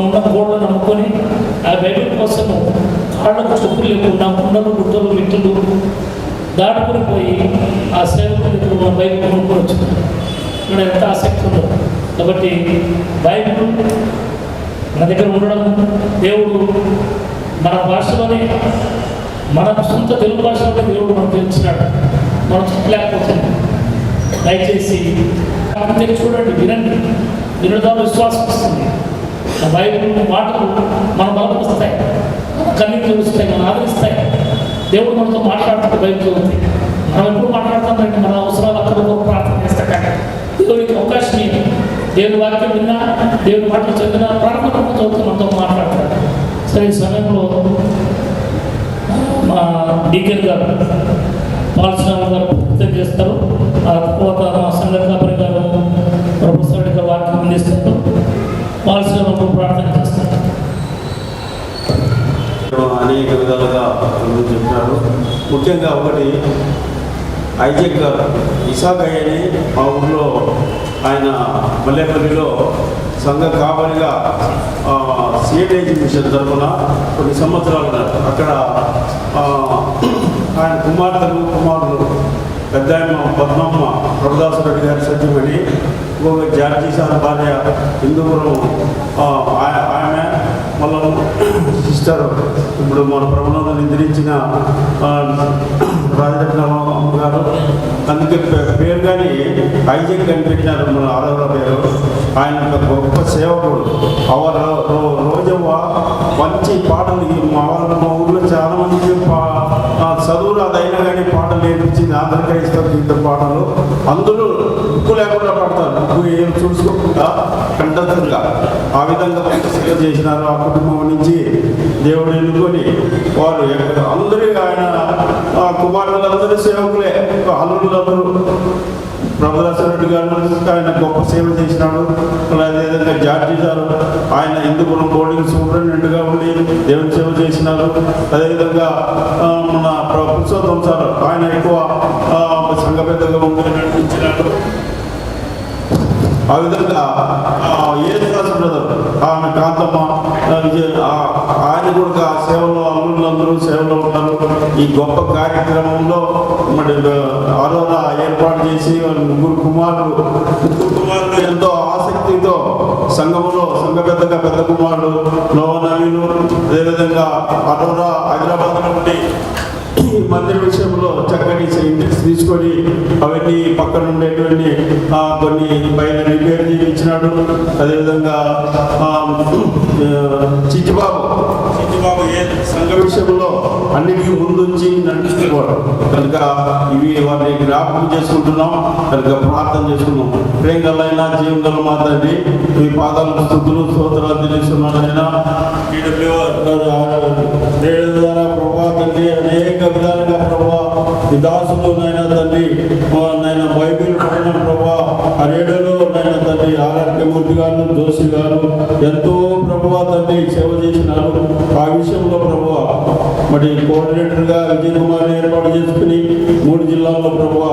ఉన్న కోళ్ళను నమ్ముకొని ఆ బైబిల్ కోసం కాళ్ళకు చెప్పులు లేకుండా కొండలు గుట్టలు మిట్టులు దాటుకుని పోయి ఆ సేవకులకు బైబిల్ కొనుక్కొని వచ్చింది. ఇక్కడ ఎంత ఆసక్తి ఉందో. కాబట్టి బైబిల్ మన దగ్గర ఉండడం, దేవుడు మన భాషలోనే, మన సొంత తెలుగు భాషలోనే దేవుడు మనం తెలిసినాడు. మనం చెప్పలేకపోతుంది. దయచేసి చూడండి, వినండి. వినడం విశ్వాసం వస్తుంది. బైబిల్ మాటలు మన బలం వస్తాయి, కన్నీళ్ళు వస్తాయి, మన ఆదరిస్తాయి. దేవుడు మనతో మాట్లాడుతూ బయటకు ఉంది. మనం ఎప్పుడు మాట్లాడుతామంటే మన అవసరాలు అక్కడ ప్రార్థన చేస్తాం. కానీ దేవుడికి అవకాశం ఏంటి? దేవుని వాక్యం విన్నా, దేవుని మాటలు చదివినా, ప్రార్థన చదువుతూ మనతో మాట్లాడతాడు. సరే, ఈ సమయంలో మా డీకెన్ గారు పాల్శ్రామ గారు పూర్తి చేస్తారు. ఆ తర్వాత మా సంఘకాపరి గారు ప్రొఫెసర్ గారు వాక్యం అందిస్తారు. పాల్శ్రామ ప్రార్థన చేస్తారు. అనేక విధాలుగా చెప్పినారు. ముఖ్యంగా ఒకటి ఐజక్ గారు ఇసాక్ అయ్యని మా ఊళ్ళో ఆయన మల్లేపల్లిలో సంఘ కాపరిగా సిఎన్ఐజీ మిషన్ తరఫున కొన్ని సంవత్సరాలు ఉన్నారు. అక్కడ ఆయన కుమారులు పెద్ద పద్మమ్మ ప్రభుదాసరెడ్డి గారి సత్యమని, ఇంకొక జార్జీ సార్ భార్య హిందూపురం ఆమె, మళ్ళీ సిస్టర్ ఇప్పుడు మన ప్రభుత్వంలో నిద్రించిన రాజరత్నమ్మ గారు. అందుకే పేరు కానీ ఐజక్ అని పెట్టినారు మన ఆడవాళ్ళ పేరు. ఆయన ఒక గొప్ప సేవకుడు. రోజవ్వ మంచి పాటలు మా ఊళ్ళో చాలా మందికి చదువులు అదైనా కానీ పాటలు నేర్పించింది. ఆంధ్రప్రదేశ్తో ఇంత పాటలు అందరూ ఉప్పు లేకుండా పాడతారు, ఉప్పు ఏం చూసుకోకుండా కంఠంగా ఆ విధంగా సేవ చేసినారు. ఆ కుటుంబం నుంచి దేవుడు ఎన్నుకొని వారు అందరూ ఆయన కుమారులందరూ సేవకులే, అల్లులందరూ. ప్రభుదాసరెడ్డి గారు ఆయన గొప్ప సేవ చేసినాడు. అదేవిధంగా జార్జీ గారు ఆయన హిందూపురం బోర్డింగ్ సూపరింటెండెంట్గా ఉండి దేవుని సేవ చేసినారు. అదేవిధంగా మన పురుషోత్తం సార్ ఆయన ఎక్కువ సంఘ పెద్దగా ఉండి నడిపించినాడు. ఆ విధంగా ఏసుదాస్ బ్రదర్ ఆమె కాంతమ్మ ఆయన కూడా సేవలో అల్లులందరూ సేవలో ఉన్నారు. ఈ గొప్ప కార్యక్రమంలో మరి ఆరోరా ఏర్పాటు చేసి ముగ్గురు కుమారులు ఎంతో ఆసక్తితో సంఘంలో పెద్ద కుమారుడు నవనవీను, అదేవిధంగా ఆరోరా హైదరాబాద్ నుండి ఈ మందిర విషయంలో చక్కటి ఇంట్రెస్ట్ తీసుకొని అవన్నీ పక్కన ఉండేటువంటి కొన్ని బయట రిపేర్ చేయించినాడు. అదేవిధంగా చిట్టిబాబు ఏ సంఘ విషయంలో అన్నిటికీ ముందుంచి నడిపిస్తున్నాడు కనుక ఇవి వారిని జ్ఞాపకం చేసుకుంటున్నాం. కనుక ప్రార్థన చేసుకున్నాం. ప్రేంగలైనా జీవనలు మాత్రండి మీ పాదాలకు స్తుతులు స్తోత్రాలు తెలుస్తున్నాడు. అయినా ప్రభా తండ్రి అనేక విధాలుగా ప్రభా ఈ దాసులు నైనా తండ్రి నైనా బైబిల్ పడిన ప్రభా ఆ రేడియోలో నైనా తండ్రి ఆరోగ్యమూర్తి గారు జోషి గారు ఎంతో ప్రభువా తండ్రి సేవ చేసినారు. ఆ విషయంలో ప్రభువా మరి కోఆర్డినేటర్గా విజయ్ కుమార్ ఏర్పాటు చేసుకుని 3 జిల్లాల్లో ప్రభువా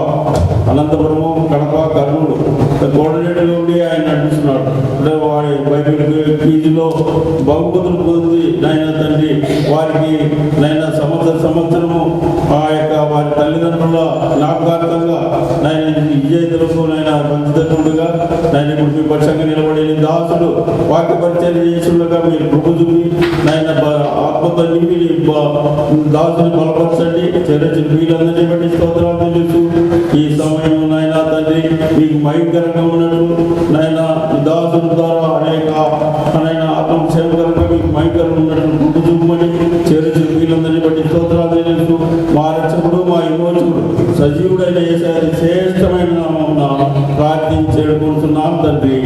అనంతపురము, కడప, కర్నూలు కోఆర్డినేటర్గా ఉండి ఆయన నడిపిస్తున్నాడు. అంటే వారి బైబిల్ ఫీజులో బహుమతులు పొంది నైనా తండ్రి వారికి నైనా సంవత్సరము ఆ యొక్క వారి తల్లిదండ్రుల జ్ఞాపకార్థంగా నాయన విజేతలకు నాయన పంచుతుండగా నాయన ఇప్పుడు మీ పక్షంగా నిలబడి దాసుడు వాక్య పరిచయం చేస్తుండగా మీరు కృప చూపి నాయన ఆత్మతో నింపి దాసుని బలపరచండి. చర్చ వీళ్ళందరినీ బట్టి స్తోత్రాలు తెలుసు. ఈ సమయం నాయన తండ్రి మీకు భయంకరంగా ఉన్నట్టు నాయన దాసుల ద్వారా అనేక నాయన ఆత్మ సేవకరంగా మీకు భయంకరంగా ఉన్నట్టు కృప చూపమని చర్చ వీళ్ళందరినీ బట్టి స్తోత్రాలు తెలుసు. మా రక్షకుడు మా విమోచకుడు సజీవుడైన యేసయ్య శ్రేష్టమైన నామమున ప్రార్థించి వేడుకుంటున్నాం తండ్రి.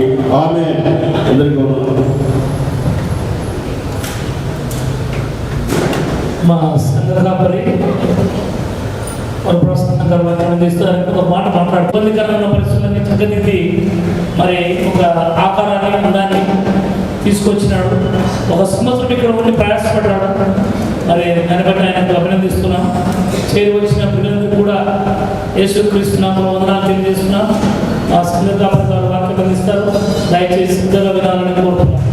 ఆమేన్. అందరికీ మా సంఘ కాపరి ప్రసన్న గారు అందిస్తారు. ఒక మాట ఇబ్బందికరమైన పరిస్థితులన్నీ చక్కదిద్ది మరి ఒక ఆకారాన్ని అందాన్ని తీసుకొచ్చినాడు. 1 సంవత్సరం ఇక్కడ ఉండి ప్రయాసపడ్డాడు. మరి దాన్ని బట్టి ఆయనకు అభినందిస్తున్నాం. చేరి వచ్చిన పిల్లలకు కూడా యేసుక్రీస్తు నామములో వందనాలు తెలియజేస్తున్నాం. మా సంఘ కాపరి గారు వాక్యం అందిస్తారు. దయచేసి సిద్ధంగా వినాలని కోరుతున్నాం.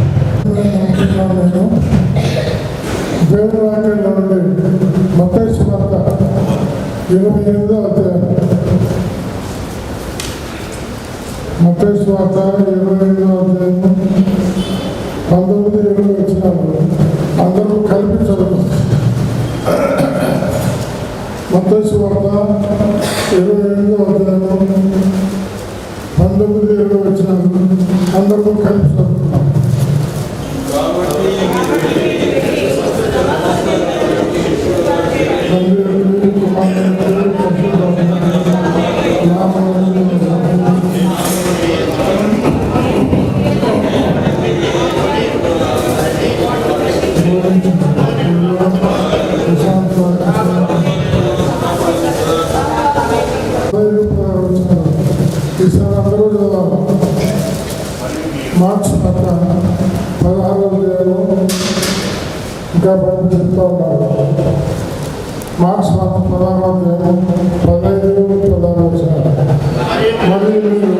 దేవుని వాక్యంలో నుండి మత్తయి సువార్త 28వ అధ్యాయం. మత్తయి సువార్త 28వ అధ్యాయం 19-20 వచనాలు అందరూ కలిపి చదువు. మత్తయి సువార్త 28వ అధ్యాయం 19-20 వచనాలు అందరూ కలిపి చదువుతున్నాం. తండ్రి మార్చి 16వ తేదీలో ఇంకా బయట చెప్తా ఉన్నారు. మార్చి 16వ తేదీ 15 వచ్చినారు. మరియు మీరు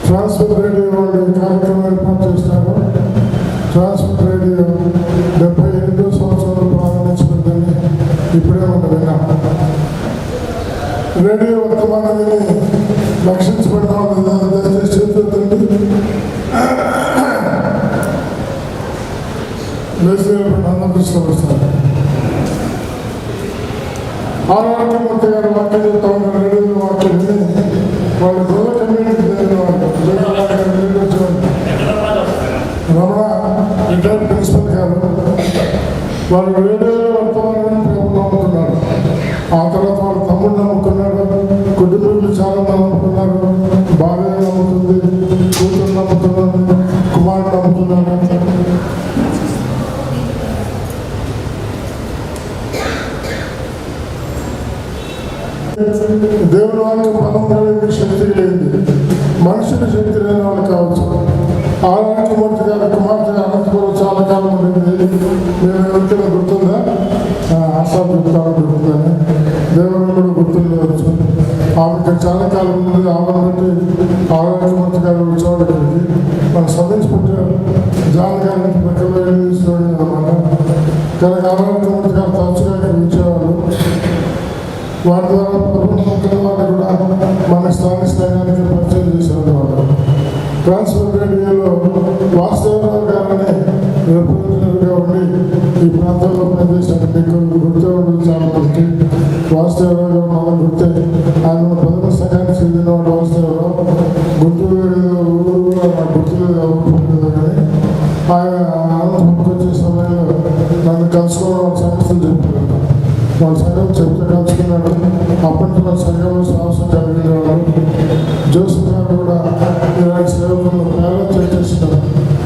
ట్రాన్స్ఫర్ రేడియో వాళ్ళు కార్యక్రమం ఏర్పాటు చేస్తారు. ట్రాన్స్ఫర్ రేడియో 78వ సంవత్సరంలో ప్రారంభించబడిందని ఇప్పుడే మనం విన్నాం. రేడియో వర్తమానాన్ని రక్షించబడిన దయచేసి చేతుంది. ఆనందిస్తారు. ఆరోగ్యమూర్తి గారు వాక్యం చెప్తా ఉన్నారు. రేడియో వాక్యం విని వాళ్ళు గొల్ల కమ్యూనిటీ రమణ రిటైర్డ్ ప్రిన్సిపల్ గారు వాళ్ళు రేడియోలో వర్తమానాన్ని నమ్ముకున్నారు. ఆ తర్వాత వాళ్ళ తమ్ముడు నమ్ముకున్నాడు, కుటుంబీకులు చాలా నమ్ముకున్నారు, భార్య నమ్ముతుంది, కూతురు నమ్ముతున్నాడు, కుమారుడు నమ్ముతున్నాడు. దేవుని వాక్యం పదం శక్తి లేనిది, మనుషుల శక్తి లేని వాళ్ళు కావచ్చు. ఆరోగ్యమూర్తి గారి కుమార్తె అనంతపురం చాలా కాలం ఉండేది. నేను ఎవరికైనా గుర్తుందా? ఆశా చెప్తాను గుర్తుందని. దేవుని కూడా గుర్తుండవచ్చు. ఆమెకి చాలా కాలం ఉండేది. ఆమెను బట్టి ఆరోగ్యమూర్తి గారు వచ్చేవాడు. మన సదీష్ పుట్టారు జాన్ గారి ప్రక్కన అన్నమాట. కనుక ఆరోగ్యమూర్తి గారు తరచుగా ఇక్కడ వచ్చేవాళ్ళు. వారి ద్వారా వారిని కూడా మన స్థానిక స్థానానికి పరిచయం చేసేవాళ్ళు. ట్రాన్స్ఫర్ రేడియోలో వాసుదేవరావు గారిని రిప్రజెంటేటివ్గా ఉండి ఈ ప్రాంతంలో పనిచేసిన మీకు గుర్తు చాలా మంది. వాసుదేవరావు గారు మనం గుర్తే. ఆయన ప్రథమ సంఘానికి చెందినవాడు వాసుదేవరావు. గుంటూరు ఊరు కూడా నాకు గుర్తులేదు ఎవరు కానీ ఆయన అనంతపురంకి వచ్చే సమయంలో నన్ను కలుసుకోవడం సంగతులు చెప్పారు. వాళ్ళ సంఘం చెప్తే కలుసుకున్నాడు. అప్పటి నుంచి వాళ్ళ సంఘంలో సాహసం కలిగినవాడు. జోసఫ్ గారు కూడా ఇలాంటి సేవకులను ప్రారంభం చేసినారు.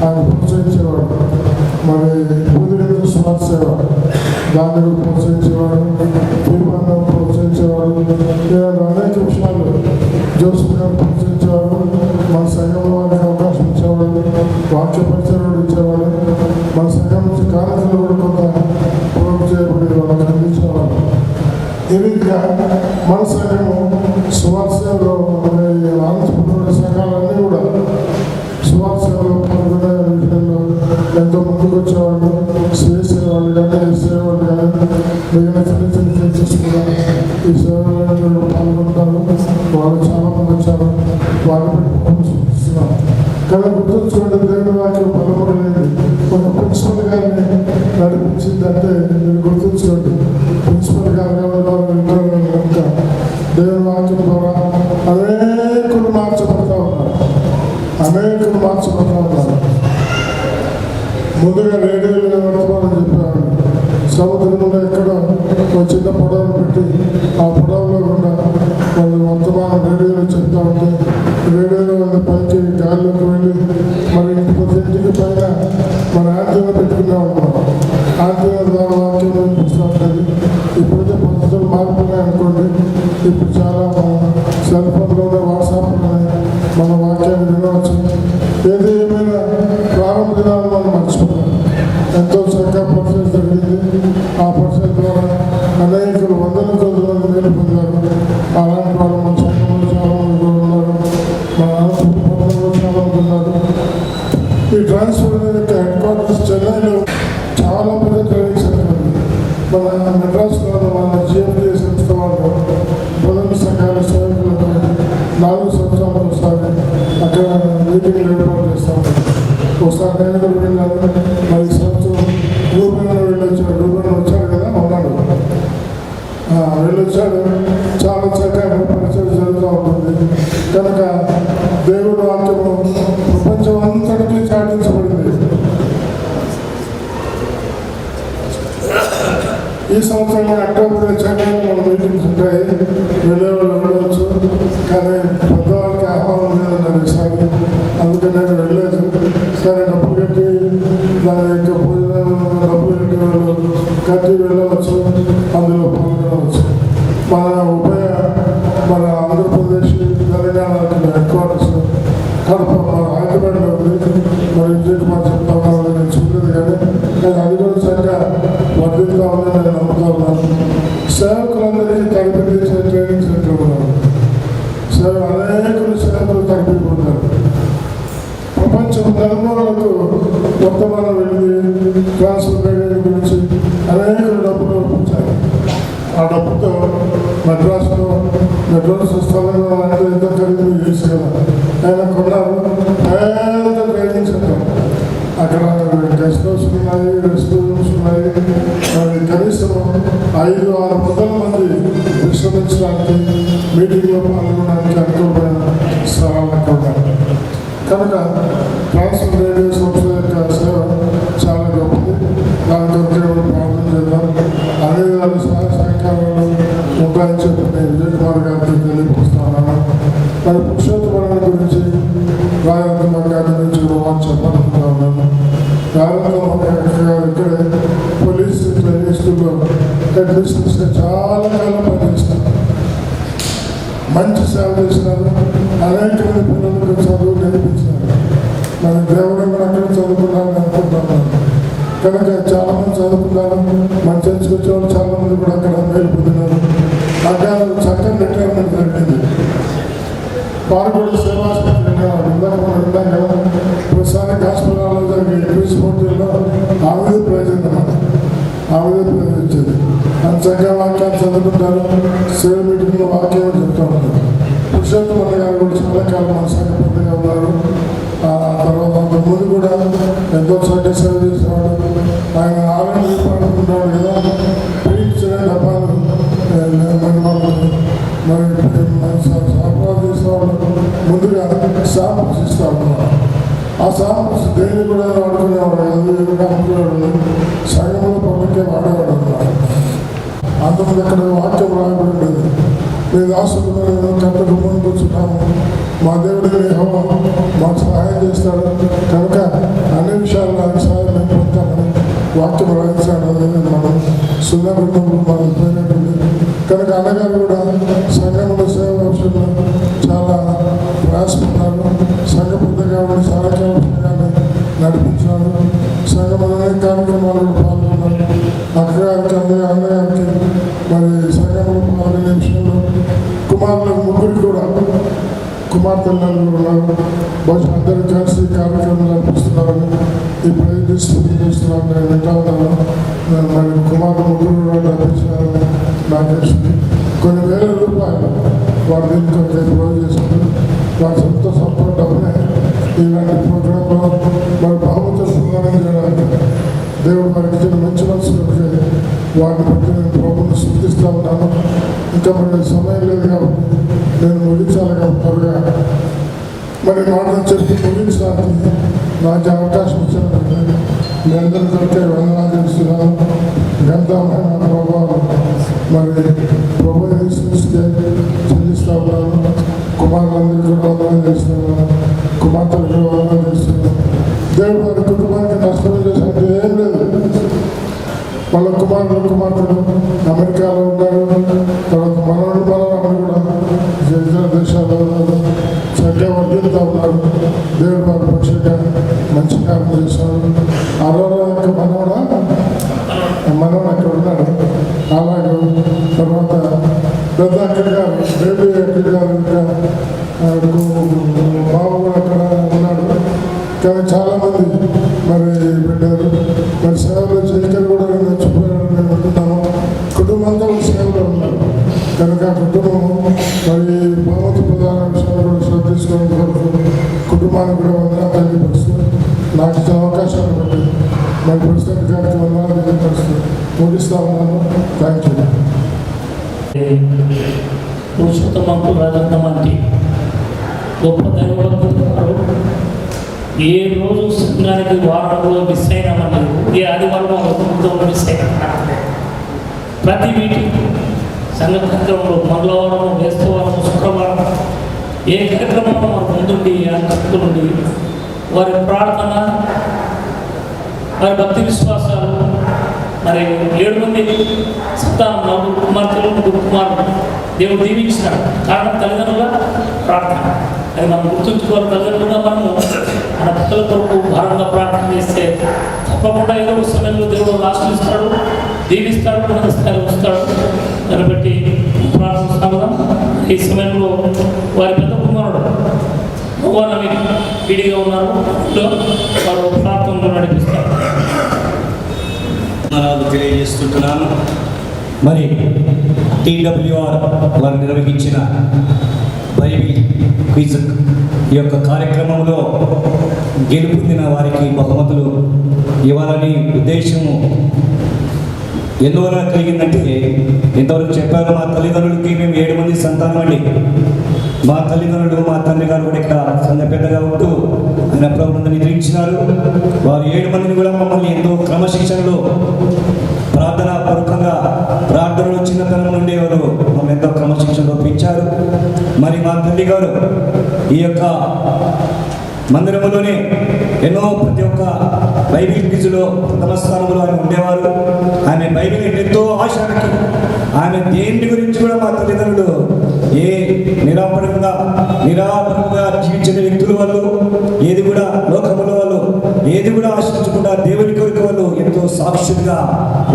ఆయన ప్రోత్సహించేవాడు. మరి పూజలు స్మార్ట్ సేవ దాన్ని ప్రోత్సహించేవాడు. దీపాన్ని ప్రోత్సహించేవాడు. ఇలాంటి అనేక విషయాలు జోసఫ్ గారు ప్రోత్సహించేవాడు. మన సంఘంలో వారికి అవకాశం ఇచ్చేవాడు. వాక్య పరిచయం ఇచ్చేవాడు. మన సంఘం నుంచి కార్యక్రమాలు కూడా కొంత ప్రోగ్రామ్ చేయబడి వాళ్ళకి అందించేవాడు. ఈ రీతిగా మన సంఘము సువార్త సేవలో ఆనందపూర్ణ సంఘాలన్నీ కూడా సువార్త సేవలో పాల్గొనే విషయంలో ఎంతో ముందుకు వచ్చేవాళ్ళు. చేసేవాళ్ళు కానీ సేవలు కానీ మిగిలిన చిన్న చిన్న చర్చస్ కూడా ఈ సేవలో పాల్గొంటారు. వాళ్ళు చాలా మంది వచ్చారు. వాళ్ళని చూపిస్తున్నారు. కానీ గుర్తుంచుకోండి, దేవుని వాక్యం బలపడలేదు. ఒక ప్రిన్సిపల్ గారిని నడిపించిందంటే మీరు గుర్తుంచుకోండి. ప్రిన్సిపల్ గారు కనుక దేవుని వాక్యం ద్వారా అనేకులు మార్చబడతా ఉన్నారు. అనేకులు మార్చబడతా ఉన్నారు. ముందుగా రేడియోలో వర్తమానం చెప్పారు. సముద్రంలో ఎక్కడ ఒక చిన్న పొడవలు పెట్టి ఆ పొడవలో కూడా వాళ్ళు వర్తమానం రేడియోలో చెప్తా ఉంటే రేడియోలో వాళ్ళ పైకి గాల్లోకి వెళ్ళి మరి ఇంటికి పైన మన ఆంటీలో పెట్టుకున్నాం అన్నమాట. ఆంటీల ద్వారా వాక్యం వినిపిస్తూ ఉంటుంది. ఇప్పుడైతే పద్ధతులు మారిపోయినాయి అనుకోండి. ఇప్పుడు చాలా సెల్ ఫోన్లోనే వాట్సాప్లోనే మన వాక్యాన్ని వినవచ్చు. ఏది ఏమైనా ప్రారంభ దినాలు మనం మర్చిపోయాం. ఎంతో చక్కగా పరిచయం జరిగింది. ఆ పరిచయం ద్వారా అనేకులు వందల కొద్ది మంది మేలు పొందారు. అలాంటి వాళ్ళు మన సంఘంలో చాలా మంది కూడా ఉన్నారు. మన అనంతపురంలో చాలా మంది ఉన్నారు. ఈ ట్రాన్స్ఫర్ యొక్క హెడ్ క్వార్టర్స్ చెన్నైలో చాలా పెద్ద ట్రైనింగ్ సెంటర్ ఉంది. మన మెడ్రాస్లో మన జిఎండి సంస్థ వాళ్ళు ప్రథమ సంఘాల సేవకులకు 4 సంవత్సరాలకు ఒకసారి అక్కడ మీటింగ్లు ఏర్పాటు చేస్తాం. ఒకసారి నేను కూడా వెళ్ళాను. మరి సంవత్సరం రూపాయలు వెళ్ళొచ్చాడు. రూపాయలు వచ్చాడు కదా, ఉన్నాడు, వెళ్ళొచ్చాడు. చాలా చక్కగా పరిచయం జరుగుతూ ఉంటుంది. కనుక దేవుడు వాక్యము ప్రపంచం అంతటికీ చాటించబడింది. ఈ సంవత్సరం అక్టోబర్ చెన్నైలో మన మీటింగ్స్ ఉంటాయి. వెళ్ళేవాళ్ళు వెళ్ళవచ్చు. కానీ పెద్దవాళ్ళకి ఆహ్వానం లేదన్నారు ఈసారి. అందుకని నేను వెళ్ళలేదు. సరే డబ్బులు కట్టి ఆంధ్రప్రదేశ్ తెలంగాణకి హెడ్ క్వార్టర్స్ కడప హైదరాబాద్లో ఉంది. మరి విజయ్ కుమార్ చెప్తా ఉన్నాను, నేను చూడలేదు కానీ అది కూడా చక్కగా వర్ధిల్తా ఉందని నేను నమ్ముతా ఉన్నాను. సేవకులందరికీ కల్పించే ట్రైనింగ్ సెంటర్ ఉన్నారు. అనేకులు సేవకులు కల్పించుకుంటారు. ప్రపంచం ధర్మాలకు వర్తమానం వెళ్ళి ట్రాన్స్ఫర్ గైడెన్స్ గురించి అనేకులు డబ్బులు పంపించారు. ఆ డబ్బుతో మెడ్రాస్ స్థలంలో అంటే ఎంత ఖరీదు చేసి కదా ఆయన కొన్నారు. పెద్ద ట్రైనింగ్ సెంటర్, అక్కడ గెస్ట్ హౌస్ ఉన్నాయి, రెస్ట్ రూమ్స్ ఉన్నాయి. మరి కనీసం 500-600 మంది విశ్రమించడానికి, మీటింగ్లో పాల్గొనడానికి అనుకోబడిన స్థలాలు అక్కడ ఉన్నాయి. కనుక ట్రాన్స్ఫర్ రేడియో సంస్థ యొక్క సేవ చాలా గొప్పది. దాని కొరకే ప్రార్థన చేద్దాం. అదే విధాలు సహకారాలు ఉంటాయని చెప్పి నేను విజయ్ కుమార్ గారికి తెలియపరుస్తున్నాను. మరి పురుషోత్తమరణం గురించి రాజరత్న గారి గురించి కూడా చెప్పాలనుకుంటా ఉన్నాను. రాజరత్న గారు ఇక్కడే పోలీస్ ట్రైనింగ్ స్కూల్లో హెడ్ మిస్ట్రెస్గా చాలా కాలం పనిచేస్తారు. మంచి సేవ చేసినారు. అనేక మంది పిల్లలకు చదువు నేర్పించినారు. మన దేవుడు కూడా అక్కడ చదువుకున్నారని అనుకుంటున్నాను. కనుక చాలా మంది చదువుకున్నారు. మన చర్చకు వచ్చే వాళ్ళు చాలా మంది కూడా అక్కడ మేలు పొందినారు. అక్కడ చక్కని రిటైర్మెంట్ జరిగింది. పాల్గొండ సేవాస్పత్రి ఇందాక కదా ప్రస్తుతానికి హాస్పిటల్లో జరిగే క్విజ్ పోటీల్లో ఆవిడ ప్రైజ్ అన్నమాట. ఆవిడ ప్రైజ్ ఇచ్చేది. అని చక్కగా వాక్యాలు చదువుకుంటారు. సేవ మీటింగ్లో వాక్యం చెప్తా ఉంటారు. పురుషోత్తమ గారు కూడా చాలా కాలం మన సంఘపతిగా ఉన్నారు. ఆ తర్వాత అంతకుముందు కూడా ఎంతో చక్కగా సేవ చేసేవాడు. ఆయన ఆరోగ్య పాడుకుంటాడు కదా, పీల్చిన డబ్బాలు మరి సరఫరా చేసేవాళ్ళు ముందుగా శాంపుల్స్ ఇస్తారు. ఆ శాంపుల్స్ దేన్ని కూడా వాడుకునేవాడు, అనుకునేవాడు. సగంలో పబ్లికే వాడేవాడు అన్నమాట. అంతమంది అక్కడ వాక్యం రాయబడి ఉండేది. మేము ఆశపడిన కట్టకు ముందు కూర్చున్నాము. మా దేవుడికి యెహోవా మాకు సహాయం చేస్తాడు కనుక అన్ని విషయాల్లో ఆయన సహాయం మేము పొందుతామని వాక్యం రాయించాడు. మనం సున్నబృందంలో మనం పోయినట్టుంది. కనుక అన్నగారు కూడా సంఘంలో సేవ విషయంలో చాలా ప్రయాసపడ్డారు. సంఘ పెద్దగా ఉండి చాలా సంఘాన్ని నడిపించారు. సంఘంలో అనేక కార్యక్రమాలు పాల్గొన్నారు. అక్కగారికి అన్నగారికి మరి సంఘంలో పాల్గొనే విషయంలో కుమారులకు ముగ్గురికి కూడా కుమార్తెలు నలుగురు ఉన్నారు. బహుశా అందరూ కలిసి కార్యక్రమాలు నడిపిస్తున్నారని ఈ ప్రయత్నిస్తూ చేస్తున్నారని నేను వింటా ఉన్నాను. మరి కుమారులు ముగ్గురు కూడా నడిపించినారని నాకు తెలిసింది. కొన్ని వేల రూపాయలు వారు దీనికి ప్రయోజనం చేసుకుంటారు. వారి సొంత సంపూర్ణ డబ్బునే ఇలాంటి ప్రోగ్రాంలో మరి బహుమతులు ప్రదానం చేయడానికి దేవుడు మనకి ఇచ్చిన మంచి మనసు వాటిని బట్టి నేను ప్రభుత్వం సృష్టిస్తూ ఉన్నాను. ఇంకా మరి సమయం లేదు కాబట్టి నేను ముగించాలి కాబట్టి త్వరగా మరి మాటలు చెప్పి ముగించడానికి నాకు అవకాశం ఇచ్చినట్టు మీ అందరి తరఫే వందనాలు చేస్తున్నాను. గంధమైన ప్రభావం మరి ప్రభు సృష్టి చెల్లిస్తూ ఉన్నాను. కుమారులందరికీ కూడా వందనాలు చేస్తున్నాను. కుమార్తెలు కూడా వందనాలు చేస్తున్నాను. దేవుడు వారి కుటుంబానికి నష్టం చేసినట్టు ఏం లేదు. వాళ్ళ కుమార్తెలు అమెరికాలో ఉన్నారు. తర్వాత మనవాళ్ళు కూడా ఇతర దేశాల్లో చక్కగా వర్ధిల్లుతూ ఉన్నారు. దేవుడు వారి పక్షంగా మంచి కార్యం చేశారు. అరోరా యొక్క మనవడు అక్కడ ఉన్నాడు. అలాగే తర్వాత పెద్ద అక్కడ గారు బేబీ అక్కడ గారు ఇంకా బాబు అక్కడ ఉన్నాడు. కానీ చాలామంది మరి పెట్టారు. మరి సేవలు చేయకలు కూడా నచ్చిపోయారు మేము అంటున్నాము. కుటుంబంతో సేవలో ఉన్నారు కనుక కుటుంబం మరి బహుమతి ప్రధాన విషయాలు కూడా శ్రద్ధించుకోవడం కొరకు కుటుంబానికి కూడా వందనాలు తెలియపరుస్తూ నాకు ఇచ్చిన అవకాశాన్ని బట్టి మరి ప్రెసిడెంట్ గారికి వందనాలు తెలియపరుస్తూ ముగిస్తా ఉన్నాను. Thank you. పురుషోత్తమ రాజరత్నం అంటే గొప్ప దైవభక్తులు. ఏ రోజు సంఘానికి వారంలో మిస్ అయినామన్నారు. ఏ ఆదివారం మిస్ అయినా ప్రతి మీటింగ్ సంఘ కార్యక్రమంలో మంగళవారం, బేస్తవారం, శుక్రవారం ఏ కార్యక్రమంలో మన ముందుండి నుండి వారి ప్రార్థన, వారి భక్తి విశ్వాసాలు, మరి 7 మంది సంతానం, 4 కుమార్తెలు 3 కుమారులు దేవుడు దీవించినాడు. కారణం తల్లిదండ్రుల ప్రార్థన. అది మనం గుర్తుంచుకోవాలి. తల్లిదండ్రులుగా మనము మన పిల్లల కొరకు భారంగా ప్రార్థన చేస్తే తప్పకుండా ఏదో ఒక సమయంలో దేవుడు ఆశీర్వదిస్తాడు, దీవిస్తాడు, ఉన్నత స్థాయిలో వస్తాడు. దాన్ని బట్టి ప్రార్థిస్తాం. ఈ సమయంలో వారి పెద్ద కుమారుడు భగవాన్ విడిగా ఉన్నారు. వారు ప్రార్థనలో నడిపిస్తారు. తెలియజేస్తుంటున్నాను. మరి TWR వారు నిర్వహించిన బైబిల్ క్విజ్ ఈ యొక్క కార్యక్రమంలో గెలుపొందిన వారికి బహుమతులు ఇవ్వాలని ఉద్దేశము ఎందువల్ల కలిగిందంటే, ఇంతవరకు చెప్పారు మా తల్లిదండ్రులకి మేము 7 మంది సంతానం అండి. మా తల్లిదండ్రులు, మా తండ్రి గారు కూడా ఇక్కడ సంఘ పెద్దగా ఉంటూ ఆయన ప్రభుత్వం నిద్రించినారు. వారు 7 మందిని కూడా మమ్మల్ని ఎంతో క్రమశిక్షణలో ప్రార్థన పూర్వకంగా ప్రార్థనలో చిన్నతనం నుండి వారు మమ్మల్ని ఎంతో క్రమశిక్షణలో పెంచారు. మరి మా తల్లి గారు ఈ యొక్క మందిరంలోనే ఎన్నో ప్రతి ఒక్క బైబిల్ క్విజ్లో ప్రథమ స్థానంలో ఆయన ఉండేవారు. ఆమె బైబిల్ ఎంతో ఆశకి ఆమె దేని గురించి కూడా మా తల్లిదండ్రులు ఏ నిరాపరంగా జీవించిన వ్యక్తుల వాళ్ళు ఏది కూడా లోకముల వాళ్ళు ఏది కూడా ఆశించకుండా దేవుని కొరకు వాళ్ళు ఎంతో సాక్షులుగా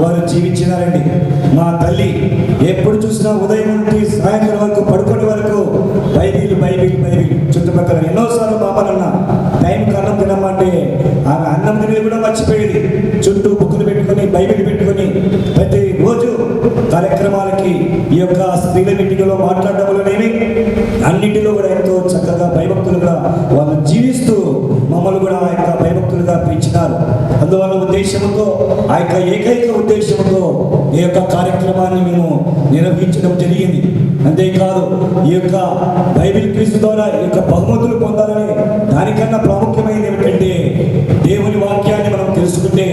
వారు జీవించినారండి. మా తల్లి ఎప్పుడు చూసినా ఉదయం నుండి సాయంత్రం వరకు పడుకునే వరకు బైబిల్ బైబిల్ బైబిల్ చుట్టుపక్కల ఎన్నోసార్లు మామలన్న టైం అన్నం తినమంటే ఆమె అన్నం తినేది కూడా మర్చిపోయేది. చుట్టూ బుక్కులు పెట్టుకొని బైబిల్ పెట్టుకొని ప్రతి రోజు కార్యక్రమాలకి ఈ యొక్క స్త్రీల మీటింగ్లో మాట్లాడడంలోనేమి అన్నింటిలో కూడా ఎంతో చక్కగా భయభక్తులుగా వాళ్ళు జీవిస్తూ మమ్మల్ని కూడా ఆ యొక్క భయభక్తులుగా పెంచినారు. అందువల్ల ఉద్దేశంతో ఆ యొక్క ఏకైక ఉద్దేశంతో ఈ యొక్క కార్యక్రమాన్ని మేము నిర్వహించడం జరిగింది. అంతేకాదు ఈ యొక్క బైబిల్ క్విజ్ ద్వారా ఈ యొక్క బహుమతులు పొందాలని దానికన్నా ప్రాముఖ్యమైనది ఏమిటంటే దేవుని వాక్యాన్ని మనం తెలుసుకుంటే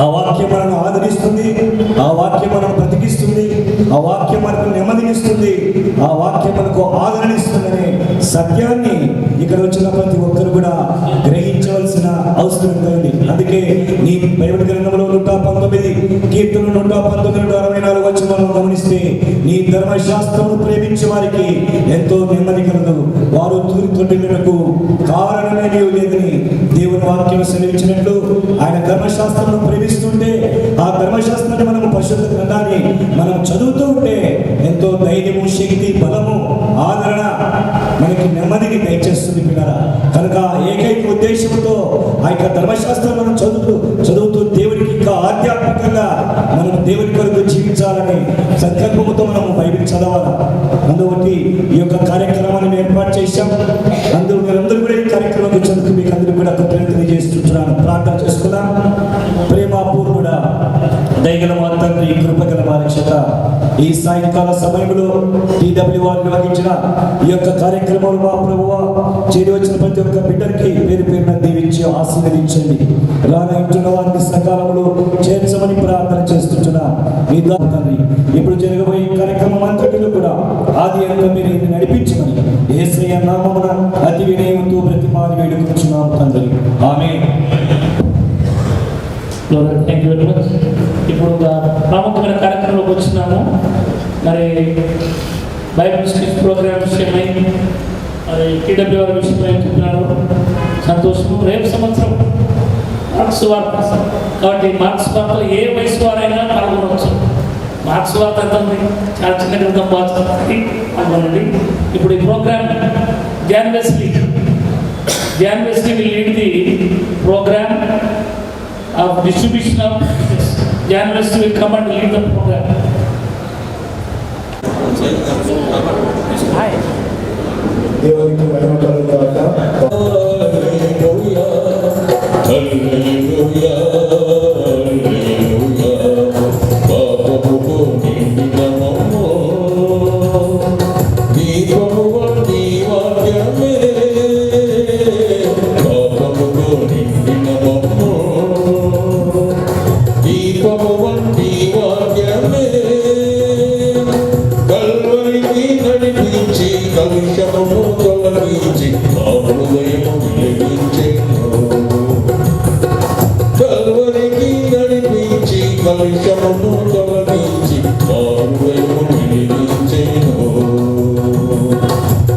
ఆ వాక్యం మనను ఆదరిస్తుంది, ఆ వాక్యం మనం బ్రతికిస్తుంది, ఆ వాక్యం మనకు నెమ్మదినిస్తుంది, ఆ వాక్యం మనకు ఆదరణిస్తుందనే సత్యాన్ని ఇక్కడ వచ్చిన ప్రతి ఒక్కరు కూడా గ్రహించవలసిన అవసరం ఉంది. అందుకే నీ బైబిల్ గ్రంథంలో 119 కీర్తనలు 119-164 వచనాలను గమనిస్తే నీ ధర్మశాస్త్రమును ప్రేమించే వారికి ఎంతో నెమ్మది కలదు, వారు తూరి తొట్టిలకు కారణమే లేదని దేవుని వాక్యం సెలవించినట్లు ఆయన ధర్మశాస్త్రమును ప్రేమిస్తుంటే ఆ ధర్మశాస్త్రాన్ని మనం పరిశుద్ధ గ్రంథాన్ని మనం చదువుతూ ఉంటే ఎంతో ధైర్యము, శక్తి, బలము, ఆదరణ మనకి నెమ్మదిని దయచేస్తుంది పిల్లరా. కనుక ఏకైక ఉద్దేశంతో ఆ యొక్క ధర్మశాస్త్రం మనం చదువుతూ దేవుడికి ఇంకా ఆధ్యాత్మికంగా మనం దేవుని కొరకు జీవించాలని సంకల్పంతో మనం బైబిల్ చదవాలి. అందువట్టి ఈ యొక్క కార్యక్రమాన్ని మేము ఏర్పాటు చేశాం. మీరందరూ కూడా ఈ కార్యక్రమం వచ్చేందుకు మీకు అందరూ కూడా కృతజ్ఞతలు చేస్తున్నాను. ప్రార్థన చేసుకున్నాం. ప్రేమపూర్ణుడా, దయగల మా తండ్రి, కృపగల మా రక్షక, ఈ సాయంకాల సమయంలో TWR నిర్వహించిన ఈ యొక్క కార్యక్రమంలో మా ప్రభువా చేరి వచ్చిన ప్రతి ఒక్క బిడ్డకి పేరు పేరున దీవించి ఆశీర్వదించండి. రానున్న వారిని సకాలంలో చేర్చమని ప్రార్థన చేస్తుంటున్నా. మీ తండ్రి ఇప్పుడు జరగబోయే కార్యక్రమం అంతటిలో కూడా ఆది అంతా మీరు నడిపించమని యేసయ్య నామమున అతి వినయంతో ప్రతిమాని వేడుకుంటున్నాం తండ్రి. Amen. Thank you very much. ఇప్పుడు ప్రాముఖ్యమైన కార్యక్రమంలోకి వచ్చినాము. మరి బైబిల్ స్కిల్స్ ప్రోగ్రామ్ విషయమై మరి TWR విషయమై చెప్పినారు. సంతోషం. రేపు సంవత్సరం మార్క్స్ వార్త కాబట్టి మార్క్స్ వార్తలో ఏ వయసు వారైనా పాల్గొనవచ్చు. మార్క్స్ వార్త ఎంత ఉంది, చాలా చిన్న గ్రంథం పాల్గొనండి. ఇప్పుడు ఈ program John Wesley will lead the program of distribution of Jan Wesley will come and lead the program. దేవునికి మహిమ కలుగుగాక.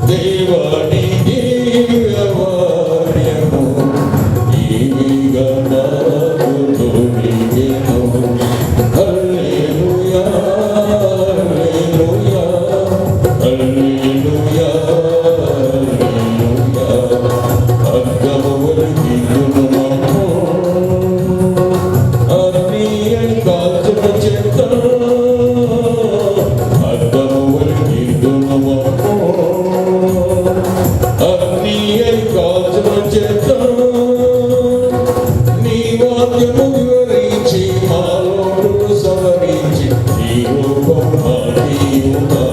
దేవాని దివ్యవార్యము నీవిగా నాకు తోడిగెను. హల్లెలూయా హల్లెలూయా హల్లెలూయా హల్లెలూయా. అర్థమవరికి గుణమము ఆత్మీయ కాల్చిన చెత్త. అర్థమవరికి గుణమము ఆత్మీయ కాల్చిన చెత్త. నీ వాక్యము వివరించి మాలోటు సవరించి నీ రూపం మాటియుగా.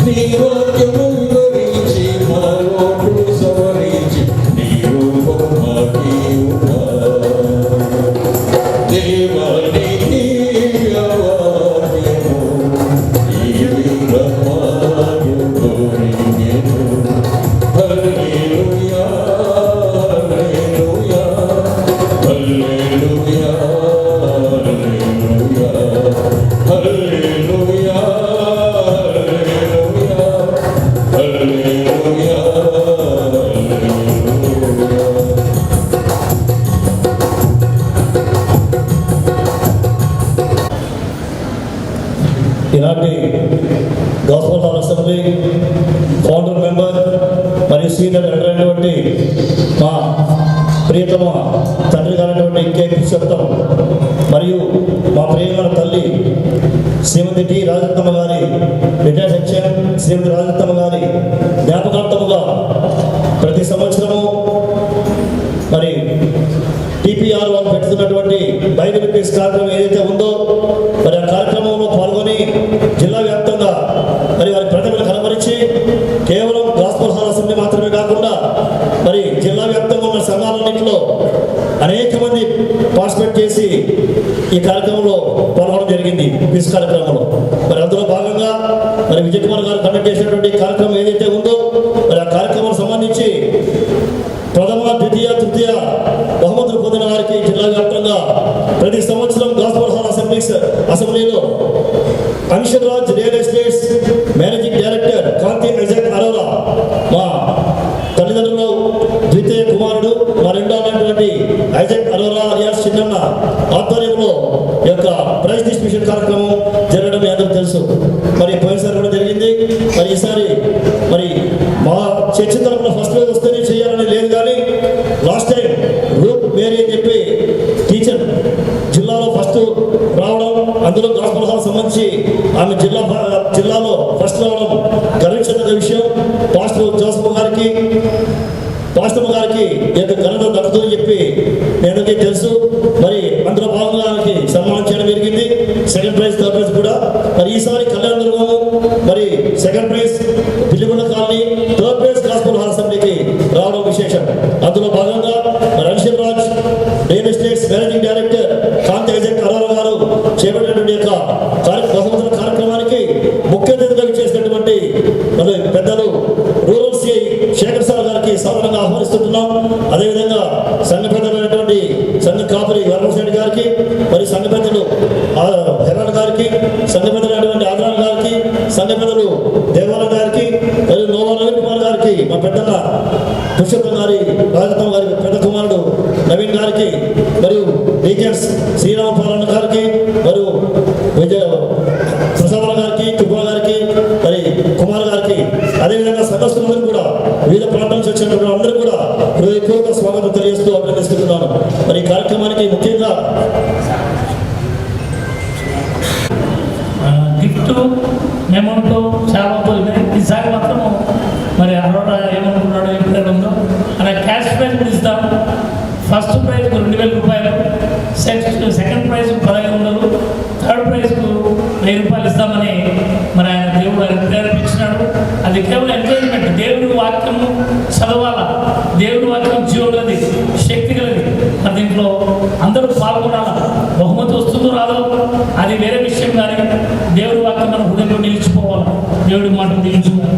నీ వాక్యము వివరించి మాలోటు సవరించి నీ రూపం మాటియుగా. దేవాని దివ్యవాక్యము నీవిగా నాకు తోడిగెను. హల్లెలూయా హల్లెలూయా హల్లెలూయా హల్లెలూయా హల్లెలూయా హల్లెలూయా హల్లెలూయా హల్లెలూయా. ఈనాటి gospel hall assembly founder member మరియు సీనియర్ ఎల్డర్ అయినటువంటి మా ప్రియతమ తండ్రి గారైనటువంటి కే పురుషోత్తం మరియు మా ప్రియమైన తల్లి శ్రీమతి టి రాజరత్నమ్మ గారి రిటైర్డ్ హెచ్ఎం శ్రీమతి రాజరత్నమ్మ గారి జ్ఞాపకార్థముగా ప్రతి సంవత్సరము మరి టిపిఆర్ వాళ్ళు పెడుతున్నటువంటి బైబిల్ క్విజ్ కార్యక్రమం ఏదైతే ఉందో మరి ఆ కార్యక్రమంలో పాల్గొని జిల్లా వ్యాప్తంగా మరి వారి ప్రతిభను కనబరిచి కేవలం గాస్పల్ హాల్ అసెంబ్లీ మాత్రమే కాకుండా మరి జిల్లా వ్యాప్తంగా ఉన్న సంఘాలన్నింటిలో అనేక మంది పార్టిసిపేట్ చేసి ఈ కార్యక్రమంలో పాల్గొనడం జరిగింది. క్విజ్ కార్యక్రమంలో మరి అందులో భాగంగా మరి విజయ్ కుమార్ గారు కండక్ట్ చేసినటువంటి కార్యక్రమం ఏదైతే ఉందో మరి ఆ కార్యక్రమం సంబంధించి ప్రథమ ద్వితీయ తృతీయ బహుమతులు పొందిన వారికి జిల్లా వ్యాప్తంగా ప్రతి సంవత్సరం గాస్పల్ హాల్ అసెంబ్లీలో Anshar Raj real estates managing director Kanthi Isaac Arora మా తల్లిదండ్రులు ద్వితీయ కుమారుడు మా రెండో అన్నటువంటి ఐజాక్ అరోరా రియాజ్ చిన్నన్న ఆధ్వర్యంలో ఈ యొక్క ప్రైజ్ డిస్ట్రిబ్యూషన్ కార్యక్రమం జరగడం మీ అందరికీ తెలుసు. మరి పోయినసారి కూడా జరిగింది. మరి ఈసారి మరి మా చర్చ తరపున ఫస్ట్ ప్రైజ్ వస్తేనే చేయాలని లేదు, కానీ లాస్ట్ టైం రూప్ మేరీ అని చెప్పి టీచర్ జిల్లాలో ఫస్ట్ రావడం, అందులో గాస్పల్ హాల్ సంబంధించి ఆమె జిల్లాలో ఫస్ట్ రావడం గర్వించదగ్గ విషయం. పాస్టర్ జోసఫ్ గారికి పాస్టర్ గారికి ఈ యొక్క ఘనత దక్కుతుందని చెప్పి మీ అందరికీ తెలుసు. మరి అందులో భాగంగా ఆమెకి సన్మానం చేయడం జరిగింది. సెకండ్ ప్రైజ్ థర్డ్ ప్రైజ్ కూడా మరి ఈసారి కళ్యాణ దుర్గము మరి second prize Pilligunda colony, third prize gospel hall అసెంబ్లీకి రావడం విశేషం. అందులో భాగంగా మరి Anshar Raj real estates managing director Kanthi Isaac Arora గారు చేపట్టినటువంటి యొక్క బహుమతుల కార్యక్రమానికి ముఖ్య అతిథిగా చేసినటువంటి మరి పెద్దలు రూరల్ సిఐ శేఖర్ సార్ గారికి సాధారణంగా ఆహ్వానిస్తున్నాం. అదేవిధంగా సంఘ పెద్దలైనటువంటి సంఘ కాపరి వరమశెట్టి గారికి, మరి సంఘ పెద్దలు హెరాడ్ గారికి, సంఘ పెద్దలైనటువంటి ఆదరణ గారికి, సంఘ పెద్దలు దేవాలయం గారికి, మరియు నోవా నవీన్ కుమార్ గారికి, మా పెద్దల పురుషోత్తం గారి రాజరత్నం గారి పెద్ద కుమారుడు నవీన్ గారికి, మరియు డీకెన్స్ శ్రీరామపాలన్న గారికి, మరియు ప్రసాద్ గారికి, కృపా గారికి, మరి కుమార్ గారికి, అదేవిధంగా సదస్సులందరూ కూడా వివిధ ప్రాంతాల నుంచి వచ్చినటువంటి అందరూ కూడా హృదయపూర్వక స్వాగతం తెలియజేస్తూ అభినందిస్తున్నాను. మరి ఈ కార్యక్రమానికి ముఖ్యంగా గిఫ్ట్ అమౌంట్ చాలా పోయినాయి. ఈసారి మాత్రము మరి అరోడా ఏమనుకున్నాడో ఎప్పుడు ఉందో అలా క్యాష్ ప్రైజ్ కూడా ఇస్తాం. ఫస్ట్ ప్రైజ్కు 2000 రూపాయలు, సెకండ్ ప్రైజ్కు 1500, థర్డ్ ప్రైజ్కు 1000 రూపాయలు ఇస్తామని మరి ఆయన దేవుడు ఆయన ప్రేరేపించినాడు. అది కేవలం ఎంకరేజ్మెంట్. దేవుడి వాక్యము చదవాలా, దేవుడి వాక్యం జీవగలది, శక్తి గలది. మరి దీంట్లో అందరూ పాల్గొనాలా. బహుమతి వస్తుందో రాదో అది వేరే విషయం, కానీ దేవుడి వాక్యం మన హృదయంలో నిలిచిపోవాలి. దేవుడి మాటను నిలిచిపోవాలి.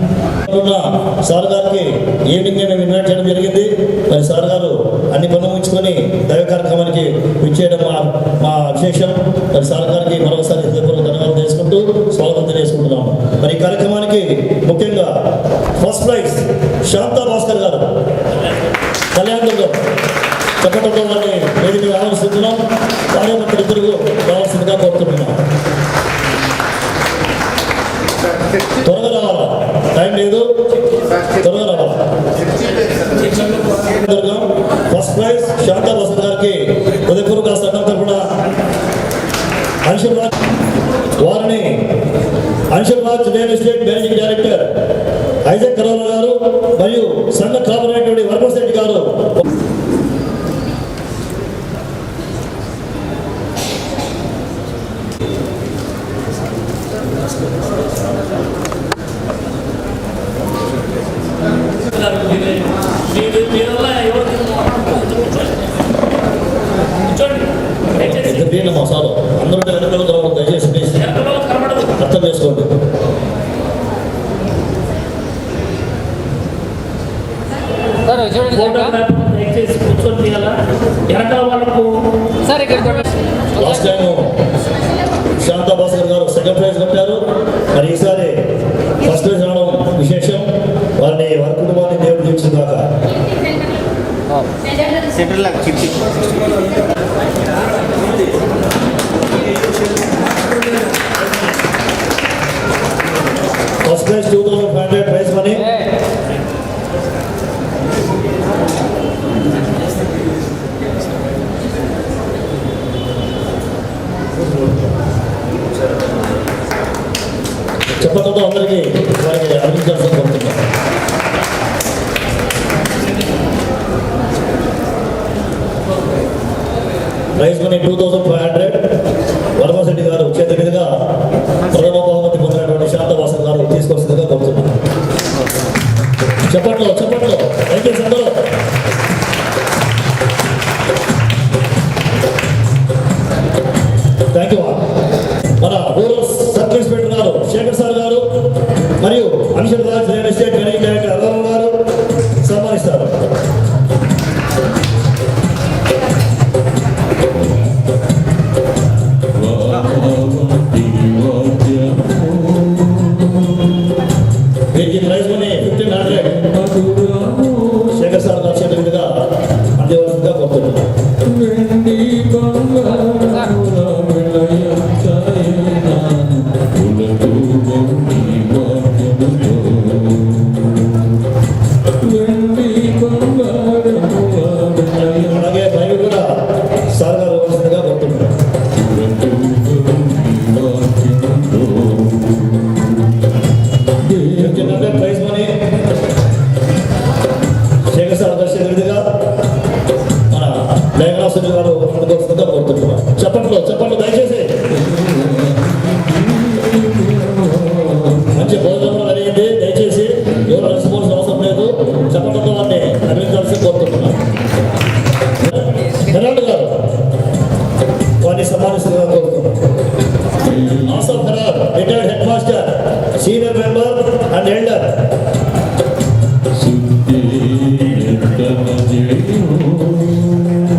సార్ గారికి ఈవినింగ్ మేము ఇన్వైట్ చేయడం జరిగింది. మరి సార్ గారు అన్ని పనులు ఉంచుకొని దైవ కార్యక్రమానికి విచ్చేయడం మా విశేషం. మరి సార్ గారికి మరొకసారి హృదయపూర్వక ధన్యవాదాలు చేసుకుంటూ స్వాగతం తెలియజేసుకుంటున్నాము. మరి ఈ కార్యక్రమానికి ముఖ్యంగా ఫస్ట్ ప్రైజ్ శాంతా భాస్కర్ గారు కళ్యాణదుర్గం చెప్పడంలో వారిని వేదిక ఆలోచిస్తున్నాం. కార్యకర్తలు ఇద్దరు రావాల్సిందిగా కోరుతున్నాం. త్వరగా రావాలా, టైం లేదు, త్వరగా రావాలా. ఫస్ట్ ప్రైజ్ శాంతా భాస్కర్ గారికి ఉదయపూర్వక సంఘం తరఫున అంశురాజ్ వారిని Anshuraj real estate managing director Isaac కరోనా గారు మరియు సంఘ కాపరైనటువంటి వర్మస్ రెడ్డి గారు మసాలు అందరూ వెనకాల దయచేసి అర్థం చేసుకోండి. దయచేసి కూర్చొని తీయాలా వెనకాల వాళ్ళకు లాస్ట్ టైం శాంతా భాస్కర్ గారు సెకండ్ ప్రైజ్ కొట్టారు. మరి ఈసారి ఫస్ట్ ప్రైజ్ రావడం విశేషం. వారిని వారి కుటుంబాన్ని దేవుడు దీవించిందాకా. First prize 2500 prize money. చెప్పడంతో అందరికీ వారికి అభినందించాల్సిన కోరుతున్నాం. ప్రైజ్ మనీ 2500 వర్మస్ రెడ్డి గారు చేతి మీదుగా ప్రథమ బహుమతి పొందినటువంటి శాంతవాసన్ గారు తీసుకోవాల్సిందిగా కోరుతున్నాం. చెప్పట్లో దయచేసి అందరూ థ్యాంక్ యూ. మన రూరల్ సబ్ ఇన్స్పెక్టర్ గారు శేఖర్ సార్ గారు మరియు Ansharaj real estate managing director Arun గారు సన్మానిస్తారు. వీరికి ప్రైజ్ మనీ 1500 శేఖర్ సార్ గారు చేతుల మీదుగా అందేవలసిందిగా కోరుతున్నాం. అలాగే డ్రైవర్ కూడా సార్ గారు ఇవ్వాల్సిందిగా కోరుతున్నాం. 1500 ప్రైజ్ మనీ శేఖర్ సార్ గారి చేతుల మీదుగా మన డయాగ్నోస్టిక్ గారు అందుకోవాల్సిందిగా కోరుతున్నాం. చెప్పండి దయచేసి. మంచి భోజనం జరిగింది. దయచేసి ఎవరు అలసిపోవాల్సిన అవసరం లేదు. చెప్పడంతో వారిని అభినందించాల్సి కోరుతున్నాం. హెరాల్డ్ గారు వారిని సన్మానిస్తుందిగా కోరుతున్నాం. Asaf Harold retired head master, senior member and elder.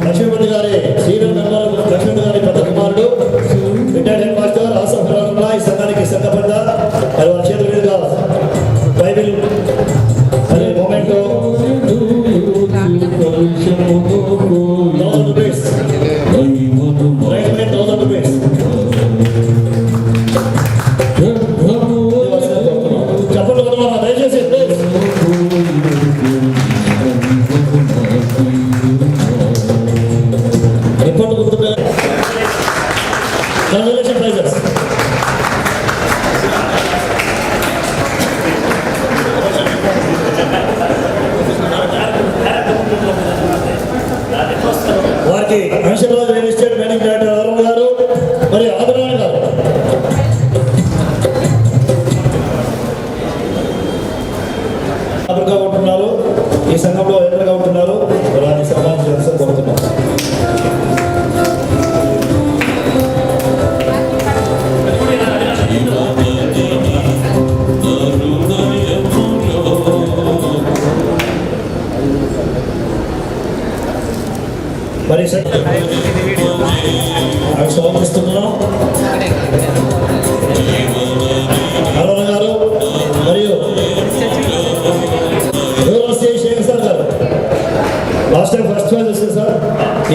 Lakshmipathi గారి సీనియర్ మెంబర్, లక్ష్మీపతి గారి పెద్ద కుమారుడు, retired head master Asaf Harold ఈ సంఘానికి సంఘపడ్డ మరి వారి చేతుల మీదుగా బైబిల్ మరి మొమెంటో 1000 రూపీస్ ప్రైజ్ 1000 రూపీస్ చెప్పండి కదా దయచేసి. రిపోర్ట్ గుర్తుంటే కంగ్రాచులేషన్ ప్రైజెస్. వారికి Ansharaj real estate managing director Arun గారు మరియు ఆదరణ గారు ఆదరగా ఉంటున్నారు. ఈ సంఘంలో ఎదురుగా ఉంటున్నారు. వారిని సన్మానించాల్సి కోరుతున్నాం. మరి సమర్పిస్తున్నాం. అరుణ గారు మరియు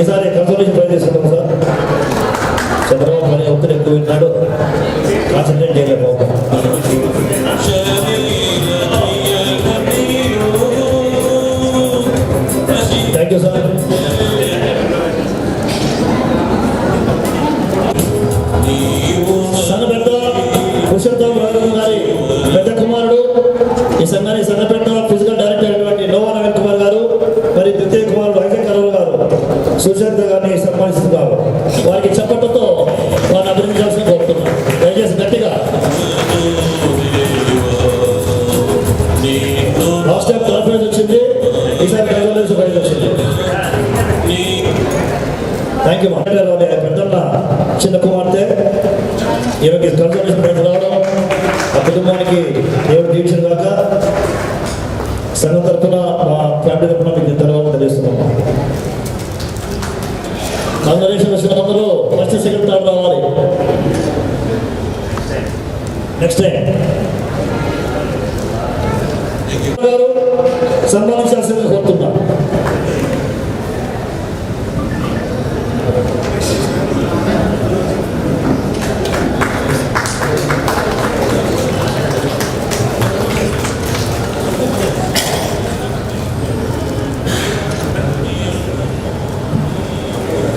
ఈసారి కన్సల్టేషన్ ట్రై చేసుకుంటాం సార్. చంద్రబాబు మరి ఒత్తిడి ఎక్కువ విన్నాడు, కాన్సన్ట్రేట్ చేయలేకపోతాం. Thank you sir. సంఘ పెద్ద పురుషోత్తం రాఘవ గారి పెద్ద కుమారుడు, ఈ సంఘానికి సంఘ పెద్ద ఫిజికల్ డైరెక్టర్ అయినటువంటి నోవా నవీన్ కుమార్ గారు, మరి ద్వితీయ కుమారుడు ఐజక్ కరోల్ గారు సుశాంత్ గారిని సన్మానిస్తున్నారు. వారికి చప్పట్లతో వారిని అభినందించాల్సిన కోరుతున్నాను. దయచేసి గట్టిగా. లాస్ట్ టైం కాన్ఫరెన్స్ వచ్చింది, ఈసారి కన్సల్టేషన్ ప్రైజ్ వచ్చింది. Thank you. పెద్దన్న చిన్న కుమార్తె ఈరోజు కన్సల్టేషన్ ప్రైజ్ రావడం ఆ కుటుంబానికి దేవుడు దీక్షలు కాక సంఘం తరఫున మా ఫ్యామిలీ తరఫున మీకు తర్వాత తెలియస్తున్నాం. కన్సల్టేషన్ వచ్చిన అందరూ ఫస్ట్ సెకండ్ థర్డ్ రావాలి. నెక్స్ట్ టైం గారు సన్మానించాల్సిందిగా కోరుతున్నా.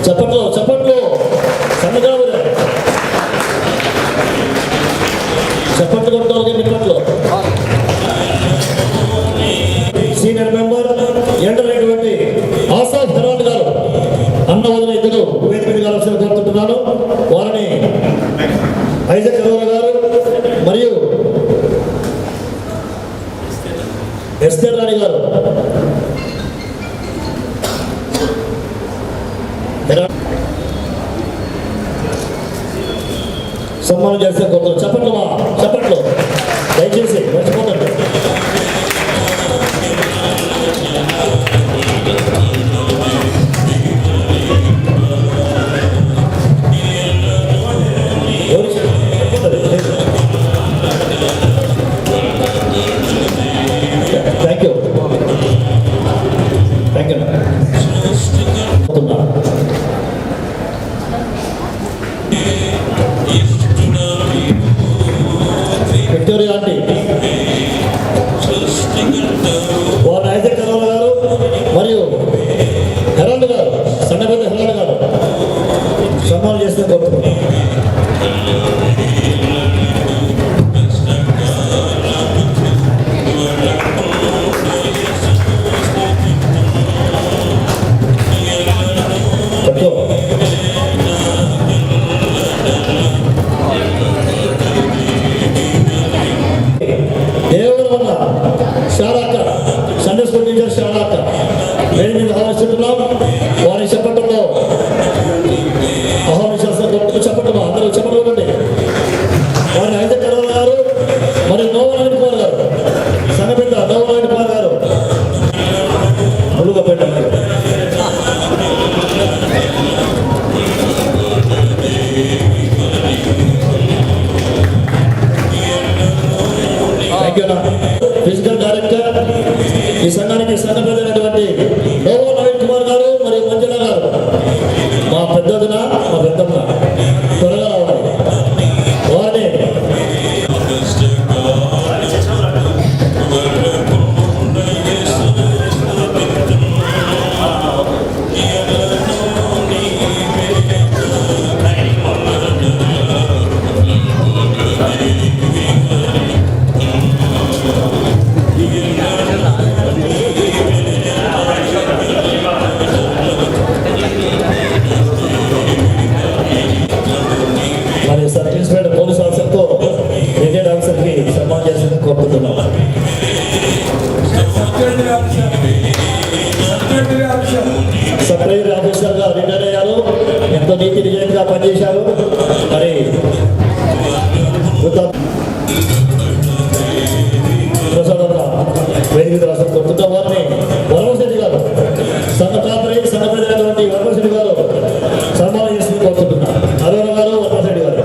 చప్పట్లు చప్పట్లు సన్నగారు చప్పట్లు కొట్టాలి. నిప్పట్లు సీనియర్ మెంబర్ ఎండరైనటువంటి ఆసాద్ హెరాల్డ్ గారు అన్న వదిన ఇద్దరు వేదిక మీద కావాల్సిన కోరుతుంటున్నాను. వారిని ఐజక్ కరోల్ గారు మరియు ఎస్తేర్ రాణి గారు సన్మానం చేస్తే కోరుతున్నాను. చప్పట్లు మా చప్పట్లు దయచేసి మర్చిపోతండి. Thank you thank you. Victoria aunty వారు ఐజక్ కరోల్ గారు మరియు హెరాల్డ్ గారు సన్నపెద్ద హెరాల్డ్ గారు సన్మానం చేస్తే కోరుతున్నాను. దేవుడు వల్ల శాలాక సండే స్కూల్ టీచర్ శాలాక వేడి మీద ఆలోచిస్తున్నాం. వారి చెప్పటంలో ఆహ్వానించాల్సిన చెప్పటం అందరూ చెప్పండి. వారిని ఐజక్ కరోల్ గారు మరియు నోవా నవీన్ కుమార్ గారు సంఘపెద్ద నోవా నవీన్ కుమార్ గారు ముందుగా పెట్టండి. ఫిజికల్ డైరెక్టర్ ఈ సంఘానికి సంఘపెద్దైనటువంటి నోవా నవీన్ కుమార్ గారు మరియు మంజుల గారు మా పెద్దదిన మా పెద్దమ్మ త్వరగా రావాలి. వారిని మరి సర్కిల్ ఇన్స్పెక్టర్ పోలీస్ ఆఫీసర్తో బ్రిగేడ్ ఆఫీసర్కి సన్మానం చేసేందుకు కోరుతున్నాం. సప్లైర్ ఆఫీసర్గా రిటైర్ అయ్యారు. ఎంతో నీతి నిజంగా పనిచేశారు. మరి వేదిక రాష్ట్రం కొడుతున్న వారిని వరమశెట్టి గారు సంఘపెద్దైనటువంటి వరమశెట్టి గారు సన్మానం చేసి కోరుతున్నారు. అరుణ గారు వరమశెట్టి గారు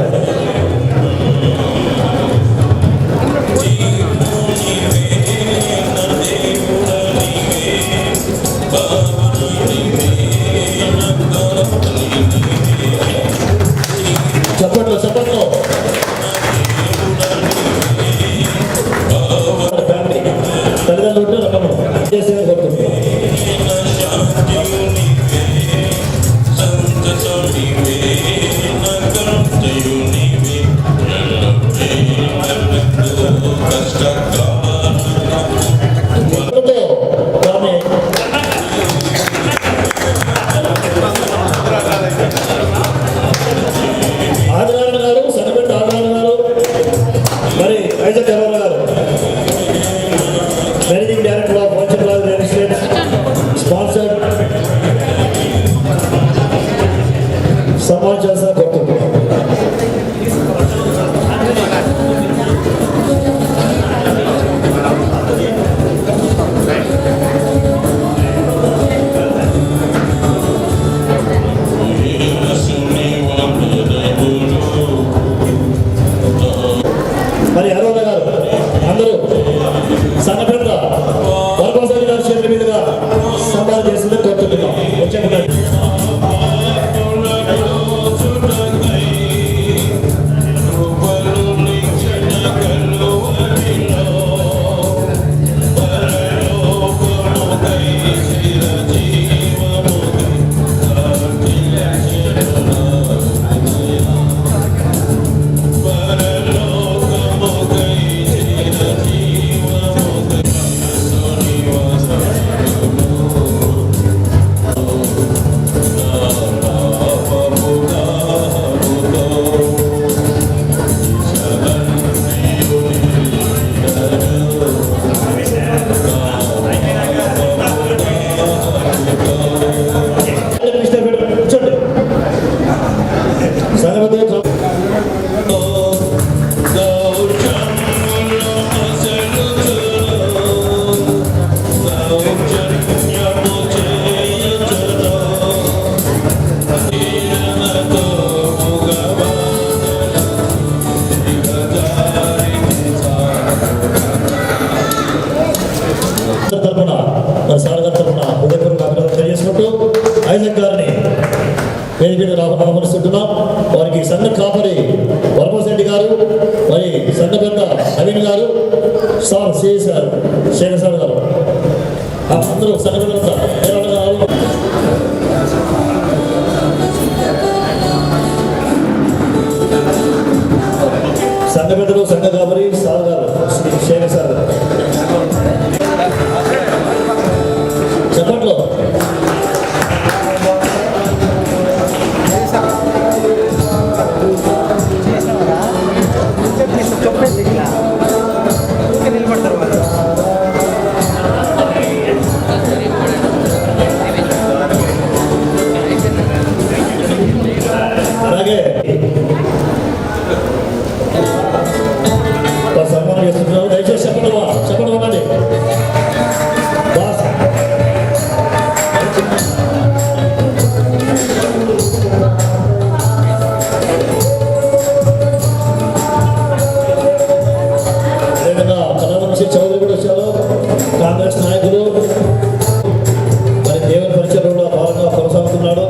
తరఫున మరి సార్ గారి తరఫున హృదయపూర్వక అభినందనలు తెలియజేసుకుంటూ ఐజక్ గారిని వేదిక ఆహ్వానిస్తున్నాం. వారికి సంఘ కాపరి వరమోసరెడ్డి గారు, మరి సంఘ పెద్ద నవీన్ గారు, sir CI sir Shekhar sir గారు, అందరూ సంఘ పెద్ద సంఘ పెద్దలు సంఘ కాపరి సార్ గారు శ్రీ శేఖర్ సార్ గారు చెప్పట్లో అలాగే సన్మానం చేస్తున్నారు. దయచేసి చెప్పడం అన్నది అదేవిధంగా కళావంశీ చౌదరి కూడా వచ్చారు, కాంగ్రెస్ నాయకులు. మరి దేవుని పరిచయంలో భాగంగా కొనసాగుతున్నాడు.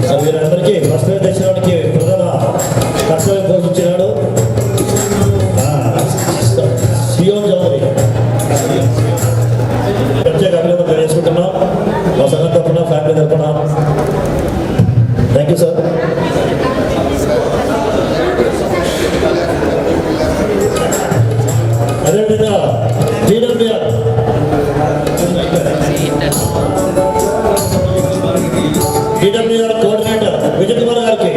మరి వీరందరికీ వస్త్రం తెచ్చడానికి ప్రధాన కర్తవ్యం పోషించినాడు సియోన్ చౌదరి. ప్రత్యేక అభినందన తెలియజేసుకుంటున్నాం మా సంఘం తరఫున, ఫ్యామిలీ తరఫున. Thank you sir. అదేవిధంగా టీడబ్ల్యూఆర్ కోఆర్డినేటర్ విజయ్ కుమార్ గారికి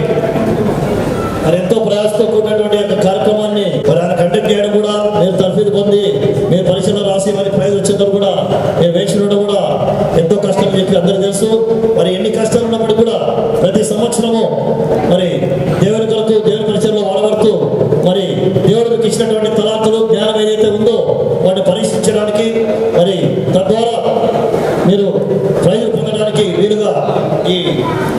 మరి ఎంతో ప్రయాసంతో కూడినటువంటి యొక్క కార్యక్రమాన్ని మరి ఆయన కండక్ట్ చేయడం కూడా, మీరు తర్ఫీదు పొంది మీరు పరీక్షలో రాసి మరి ప్రైజ్ వచ్చేందుకు కూడా మీరు వేచి ఉండడం కూడా ఎంతో కష్టం చెప్పి అందరికీ తెలుసు. మరి ఎన్ని కష్టాలు ఉన్నప్పుడు కూడా ప్రతి సంవత్సరము మరి దేవుని కొరకు దేవుని పరిచయంలో వాడబడుతూ మరి దేవుడికి ఇచ్చినటువంటి తలాంతులు జ్ఞానం ఏదైతే ఉందో వాటిని పరీక్షించడానికి మరి తద్వారా మీరు ప్రైజ్ పొందడానికి వీలుగా ఈ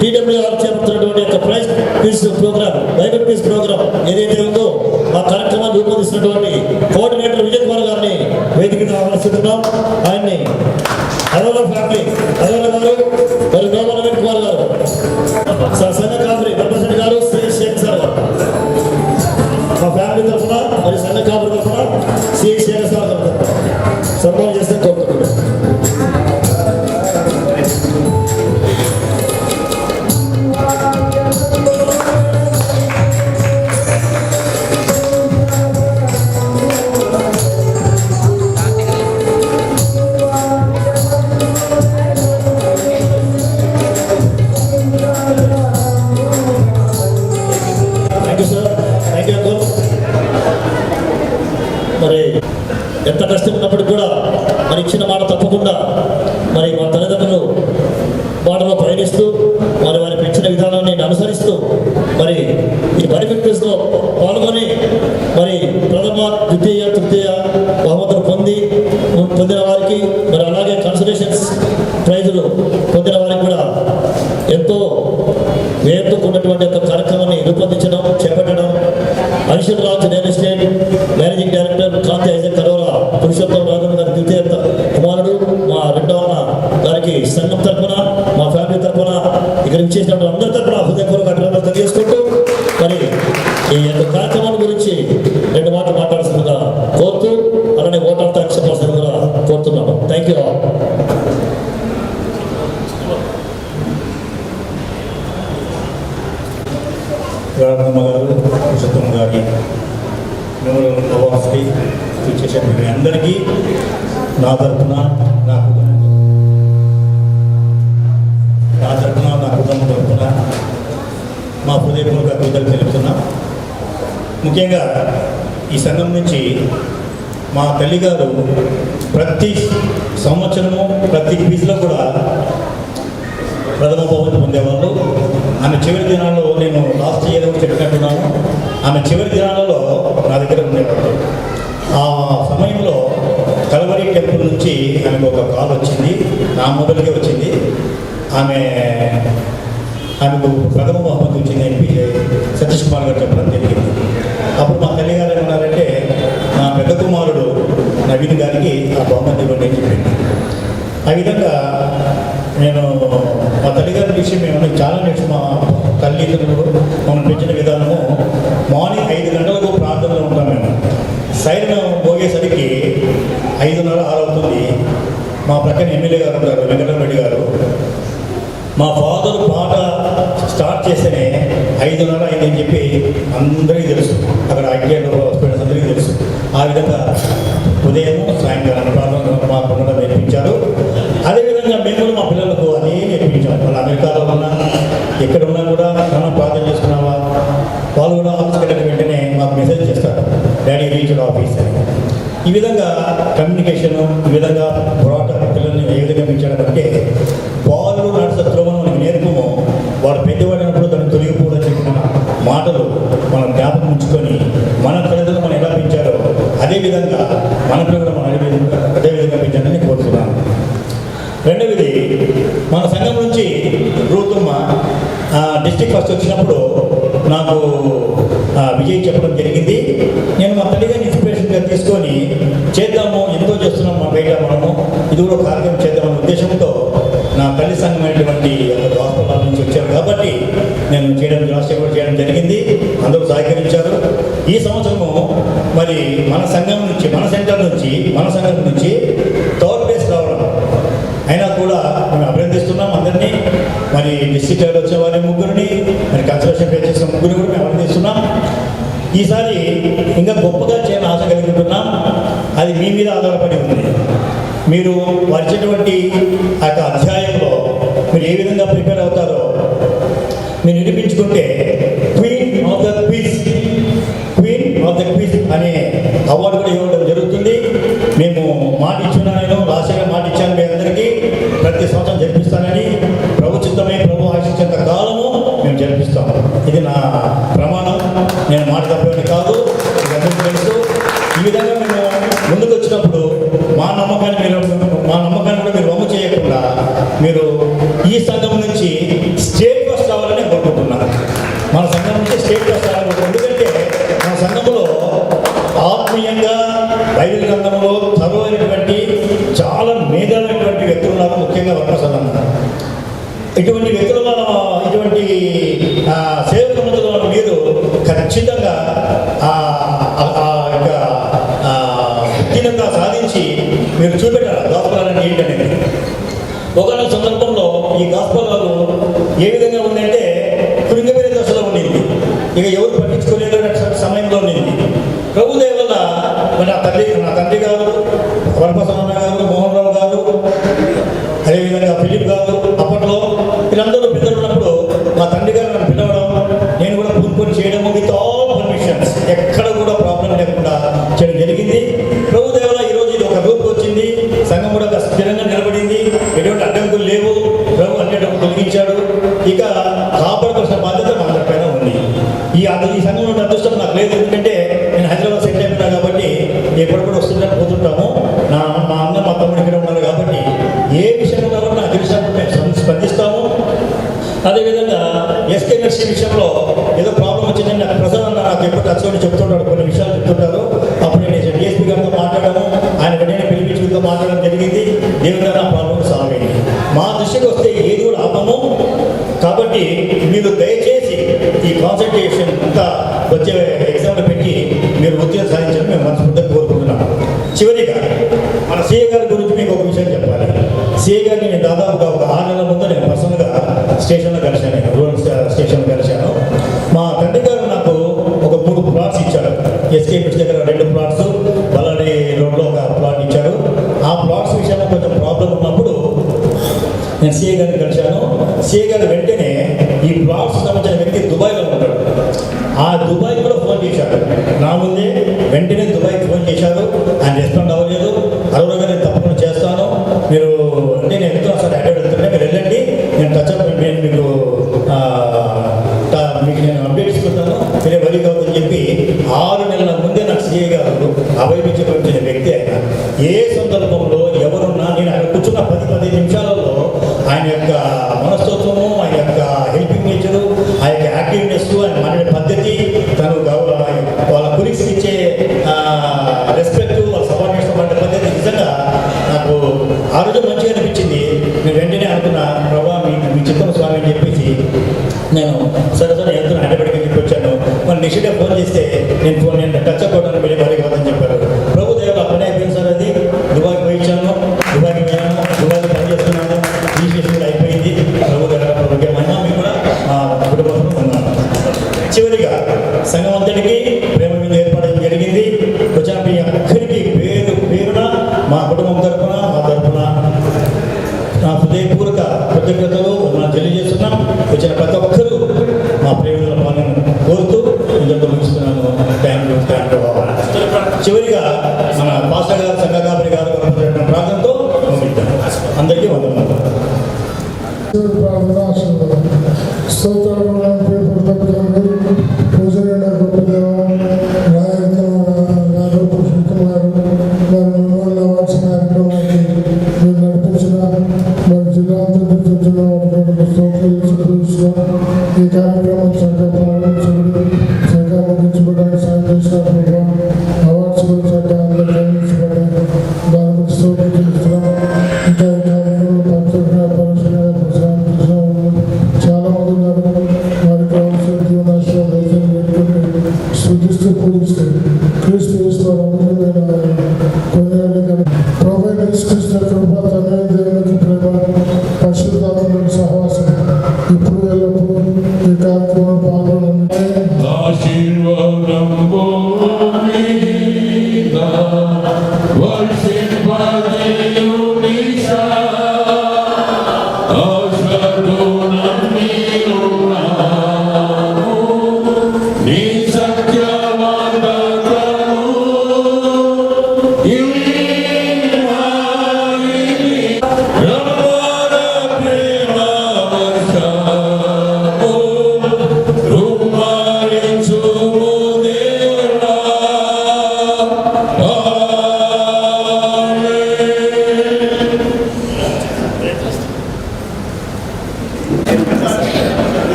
టీడబ్ల్యూఆర్ చేపడుతున్నటువంటి యొక్క prize quiz program, Bible quiz program ఏదైతే ఉందో ఆ కార్యక్రమాన్ని రూపొందిస్తున్నటువంటి కోఆర్డినేటర్ విజయ్ కుమార్ గారిని వేదికగా ఆహ్వానిస్తున్నాం. ఆయన్ని అరోలా ఫ్యామిలీ అరోలా గారు మరి నవీన్ కుమార్ గారు, సంఘ కాపరి వరమోసరెడ్డి గారు, శ్రీ శేఖర్ సార్ గారు మా ఫ్యామిలీ తరఫున మరి సంఘ కాపరి తరఫున శ్రీ శేఖర్ సార్ గారు సన్మానం చేస్తే కోరుకుంటున్నాం. మరి ఎంత కష్టం ఉన్నప్పటికీ కూడా మరి ఇచ్చిన మాట తప్పకుండా మరి మా తల్లిదండ్రులు మాటలో పయనిస్తూ మరి వారి పెంచిన విధానాన్ని అనుసరిస్తూ మరి ఈ బైబిల్ క్విజ్లో పాల్గొని మరి ప్రథమ, ద్వితీయ, తృతీయ బహుమతులు పొందిన వారికి మరి అలాగే కన్సలేషన్స్ ప్రైజులు పొందిన వారికి కూడా ఎంతో వ్యయంతో కూడినటువంటి యొక్క కార్యక్రమాన్ని రూపొందించడం చేపట్టడం Anshul Raj real estate managing director Kanthi Isaac కరోరా పురుషోత్తం రాఘవన్ గారి ద్వితీయ కుమారుడు మా రెండవ గారికి సంఘం తరఫున, మా ఫ్యామిలీ తరఫున, ఇక్కడ ఇచ్చేసినటువంటి అందరి తరఫున హృదయపూర్వక అభినందనలు తెలియజేసుకుంటూ మరి ఈ యొక్క కార్యక్రమం గురించి రెండు మాటలు మాట్లాడాల్సిందిగా కోరుతూ అలానే ఓటర్ తాక్షపాల్సిందిగా కోరుతున్నాము. Thank you. రాఘవమ్మ గారు, పురుషోత్తమ్మ గారి ప్రవాసి చేసే మీ అందరికీ నా తరఫున నా కుటుంబం తరఫున మా హృదయపూర్వక కృతజ్ఞతలు తెలుపుతున్నా. ముఖ్యంగా ఈ సంఘం నుంచి మా తల్లిగారు ప్రతి సంవత్సరము ప్రతి క్విజ్లో కూడా ప్రథమ బహుమతి పొందేవాళ్ళు. ఆమె చివరి దినాల్లో, నేను లాస్ట్ ఇయర్ చెప్పినట్టున్నాను, ఆమె చివరి దినాలలో నా దగ్గర ఉండేవాళ్ళు. ఆ సమయంలో కల్వరి టెంపుల్ నుంచి ఆమెకు ఒక కాల్ వచ్చింది, నా మొదలుగా వచ్చింది. ఆమెకు ప్రథమ బహుమతి వచ్చింది అని సతీష్ కుమార్ గారు చెప్పడం జరిగింది. అప్పుడు మా తల్లిగారు ఏమన్నారంటే, నా పెద్ద కుమారుడు నవీన్ గారికి ఆ బహుమతి ఇవ్వండి అని చెప్పింది. ఆ విధంగా నేను మా తల్లిగారి విషయం ఏమన్నా చాలా నేర్చు మా తల్లిదండ్రులు మనం పెంచిన విధానము మార్నింగ్ 5 గంటలకు ప్రార్థనలో ఉంటాం మేము. సైరన్ పోగేసరికి 5:30, 6 అవుతుంది. మా ప్రక్కన ఎమ్మెల్యే గారు ఉంటారు, వెంకటరెడ్డి గారు. మా ఫాదర్ పాట స్టార్ట్ చేస్తేనే 5:30 అయిందని చెప్పి అందరికీ తెలుసు, అక్కడ ఐటీఐ హాస్పిటల్స్ అందరికీ తెలుసు. ఆ విధంగా ఉదయం సాయంకాలం ప్రార్థన మా పిల్లలు నేర్పించారు. అదేవిధంగా మేము మా పిల్లలకు అదే నేర్పించాం. వాళ్ళు అమెరికాలో ఉన్నా ఎక్కడ ఉన్నా కూడా మనం ప్రార్థన చేసుకున్నావా, వాళ్ళు కూడా ఆఫీస్కి వెళ్ళిన వెంటనే మాకు మెసేజ్ చేస్తారు, డాడీ రీచ్డ్ ఆఫీస్ అని. ఈ విధంగా కమ్యూనికేషన్, ఈ విధంగా బ్రాడ్ పిల్లల్ని ఏ విధంగా పెంచాడంటే వాళ్ళు నడిచే త్రోవను మనకి నేర్పము. వాడు పెద్దవాడినప్పుడు దాన్ని తొలగిపోవడం చెప్పిన మాటలు మనం జ్ఞాపకం ఉంచుకొని మన తల్లిదండ్రులు మనం ఎలా పెంచారో అదేవిధంగా మన పిల్లలు మనం అదేవిధంగా పెంచాలని కోరుతున్నాను. రెండవది, మన సంఘం నుంచి రూతమ్మ డిస్ట్రిక్ట్ ఫస్ట్ వచ్చినప్పుడు నాకు విజయ్ చెప్పడం జరిగింది. నేను మా తల్లిగారిని ఇన్స్పిరేషన్గా తీసుకొని చేద్దాము, ఎంతో చేస్తున్నాం మా బయట మనము, ఇది కూడా కార్యక్రమం చేద్దామనే ఉద్దేశంతో నా తల్లి సంఘమైనటువంటి గాస్పల్ నుంచి వచ్చారు కాబట్టి నేను చేయడం జరిగింది. అందరూ సహకరించారు. ఈ సంవత్సరము మరి మన సంఘం నుంచి, మన సెంటర్ నుంచి, మన సంఘం నుంచి 3rd ప్లేస్ రావడం అయినా కూడా మేము అభినందిస్తున్నాం అందరినీ. మరి డిస్ట్రిక్ట్ లెవెల్ వచ్చిన వారి ముగ్గురిని, మరి కన్సల్టేషన్ పే చేసిన ముగ్గురిని కూడా మేము అభినందిస్తున్నాం. ఈసారి ఇంకా గొప్పగా చేయాలని ఆశ కలిగి అది మీ మీద ఆధారపడి ఉంది. మీరు వచ్చినటువంటి ఆ యొక్క అధ్యాయంలో మీరు ఏ విధంగా ప్రిపేర్ అవుతారో మీరు నిరూపించుకుంటే క్వీన్ ఆఫ్ ద క్విజ్ అనే అవార్డు కూడా ఇవ్వడం జరుగుతుంది. మేము మాట ఇచ్చున్నా, నేను రాజశేఖర్ మాట ఇచ్చాను మీ అందరికీ, ప్రతి సంవత్సరం జరిపిస్తానని. ప్రభుత్వమే ప్రభు ఆశించేంత కాలము మేము జరిపిస్తాము. ఇది నా ప్రమాణం, నేను మాట తప్పేది కాదు, ఇది అందరికీ తెలుసు. ఈ విధంగా మేము ముందుకు వచ్చినప్పుడు మా నమ్మకాన్ని కూడా మీరు వమ్ము చేయకుండా మీరు ఈ సంఘం నుంచి స్టేట్ ఫస్ట్ రావాలని కోరుకుంటున్నాను. మన సంఘం నుంచి స్టేట్ ఫస్ట్ రావాలని, ఎందుకంటే మన సంఘంలో ఆత్మీయంగా బైబిల్ గ్రంథంలో చదువైనటువంటి చాలా మేధావైనటువంటి వ్యక్తులు ఉన్నారు, ముఖ్యంగా వర్ణసదం. ఇటువంటి వ్యక్తుల ఇటువంటి సేవక మధ్యలో మీరు ఖచ్చితంగా యొక్క ఉత్తీర్ణత సాధించి మీరు చూపెట్టారు గాస్పల్ అనేది ఏంటనేది. ఒకనొక సందర్భంలో ఈ గాస్పల్ ఏ విధంగా ఉందంటే కృంగిపోయిన దశలో ఉండింది, ఇక ఎవరు పట్టించుకోలేదు సమయంలో ఉండింది. ప్రభుదేవ వల్ల నా తండ్రి గారు, వరప్రసన్న గారు, మోహన్ రావు గారు, అదేవిధంగా ఫిలిప్ గారు, అప్పట్లో వీళ్ళందరూ పిల్లలు ఉన్నప్పుడు మా తండ్రి గారు నన్ను పిలవడం, నేను కూడా పూనుకొని చేయడం విత్ ఆల్ పర్మిషన్స్, ఎక్కడ కూడా ప్రాబ్లం లేకుండా చేయడం జరిగింది. ప్రభుదేవ ఈరోజు ఇది ఒక రూపు వచ్చింది, సంఘం కూడా స్థిరంగా నిలబడింది, ఎటువంటి అడ్డంకులు లేవు, ప్రభు అడ్డంకులు తొలగించాడు. ఇక కాపాడుకోవాల్సిన బాధ్యత మన పైన ఉంది. ఈ సంఘంలో ఉన్న అదృష్టం నాకు లేదు, ఎందుకంటే నేను హైదరాబాద్ సెటిల్ అయిపోయినా కాబట్టి ఎప్పుడు కూడా వస్తుందని పోతుంటాము. మా అన్న మా తమ్ముడు ఇక్కడ ఉన్నారు కాబట్టి ఏ విషయంలో కాబట్టి నాకు తెలిసినప్పుడు మేము స్పందిస్తాము. అదేవిధంగా ఎస్కే నర్సీ విషయంలో ఏదో ప్రాబ్లం వచ్చిందని నాకు ప్రసాద్ అన్న నాకు ఎప్పుడు టచ్లో చెప్తుంటాడు, కొన్ని విషయాలు చెప్తుంటారు. అప్పుడు నేను డిఎస్పీ గారితో మాట్లాడము, ఆయన వెంటనే పిలిపించుకుంటూ మాట్లాడడం జరిగింది. దేవుని గారు ఆ ప్రాబ్లం సాల్వ్ అయింది. మా దృష్టికి వస్తే ఏది కూడా ఆపము. కాబట్టి మీరు దయచేసి ఈ కాన్సన్ట్రేషన్ అంతా వచ్చే ఎగ్జామ్లో పెట్టి మీరు ఉద్యోగం సాధించాలని మేము మనస్ఫూర్తిగా కోరుకుంటున్నాం. చివరిగా మన సిఏ గారి గురించి మీకు ఒక విషయం చెప్పాలి. సిఏ గారిని నేను దాదాపుగా ఒక 6 నెలల ముందు నేను పర్సనల్గా స్టేషన్లో కలిశాను, నేను రూరల్ స్టేషన్లో కలిశాను. మా తండ్రి గారు నాకు ఒక 3 ప్లాట్స్ ఇచ్చారు. ఎస్కే బ్రిడ్జ్ దగ్గర 2 ప్లాట్స్, బల్లాడి రోడ్లో ఒక ప్లాట్ ఇచ్చారు. ఆ ప్లాట్స్ విషయంలో కొంచెం ప్రాబ్లం ఉన్నప్పుడు నేను సిఏ గారిని కలిశాను. సిఏ గారు వెంటనే ఈ ప్లాట్స్ సంబంధించిన వ్యక్తి దుబాయ్లో ఉంటాడు, ఆ దుబాయ్ కూడా ఫోన్ చేశారు. నా ముందే వెంటనే దుబాయ్కి ఫోన్ చేశారు. ఆయన రెస్పాండ్ అవ్వలేదు. 60 గారు నేను తప్పకుండా చేస్తాను, మీరు అంటే నేను వెళ్తున్నాను సార్, హైదరాబాద్ వెళ్తుంటే మీరు వెళ్ళండి, నేను టచ్అప్ నేను మీకు నేను అప్డేట్ ఇస్తున్నాను, మీరే వరి కావద్దని చెప్పి 6 నెలల ముందే నాకు సిఏ గారు అభయపించిన వ్యక్తి. ఆయన ఏ సందర్భంలో ఎవరున్నా నేను అక్కడ కూర్చున్న 10-15 నిమిషాలలో ఆయన యొక్క మనస్తత్వము, ఆయన యొక్క హెల్పింగ్ నేచరు, ఆ యొక్క యాక్టివ్నెస్, ఆయన మాట్లాడే పద్ధతి, తను వాళ్ళ కొలీగ్స్కి ఇచ్చే ఆ రోజు మంచిగా అనిపించింది. నేను వెంటనే అనుకున్నా, ప్రభా మీ చిత్తం స్వామి అని చెప్పేసి నేను సరే వెళ్తున్నా హైదరాబాద్కి చెప్పి వచ్చాను. వాళ్ళు నెక్స్ట్ డే ఫోన్ చేస్తే నేను టచ్ అవ్వడానికి వెళ్ళి వారికి కాదని చెప్పారు. ప్రభు దేవుడు అప్పుడే అయిపోయింది సార్. అది దుబాయ్కి పోయించాను, దుబాయ్కి పోయాను, దుబాయ్లో పని చేస్తున్నాను, ఈ కూడా అయిపోయింది. ప్రభు దేవుడు అయినా మీకు కూడా కుటుంబంలో ఉన్నాను. చివరిగా సంఘం అంతటికి ప్రేమ మీద ఏర్పడడం జరిగింది. వచ్చిన మీ అందరికీ పేరున మా కుటుంబం తరఫున మా తరఫున నా హృదయపూర్వక కృతజ్ఞతలు మనం తెలియజేస్తున్నాం. వచ్చిన ప్రతి ఒక్కరూ మా ప్రేమలో పాలన కోరుతూ ఇంతతో ముగిస్తున్నాను. Thank you. చివరిగా మన పాస్టర్ గారు సంఘ గారి గారు ప్రార్థనతో ముగిద్దాం. అందరికీ వందనాలు. ఈ కార్యక్రమం సంఘటించబడడానికి సాయం చేసిన అవార్డ్స్ గురించి దానికి స్తోత్రం. ఇంకా చాలా మంది ఉన్నారు. వారికి కావాల్సిన జీవనాశ్రయం సృష్టిస్తూ పూజిస్తూ క్రీస్తు ప్రభుత్వ కృప తన దేవునికి ప్రేమ పరిశుద్ధాత్మక సహవాసం ఇప్పుడు ఎల్లప్పుడూ ఈ కార్యక్రమం పాల్గొనండి.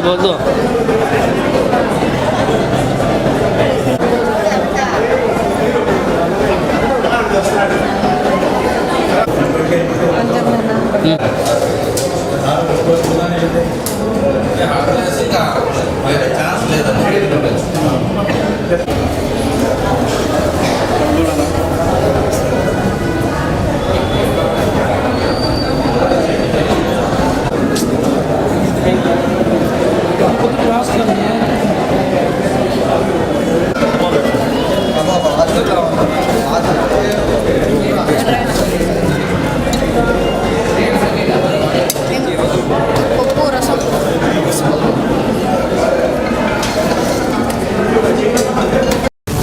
बोल दो ఛాన్స్ లేదా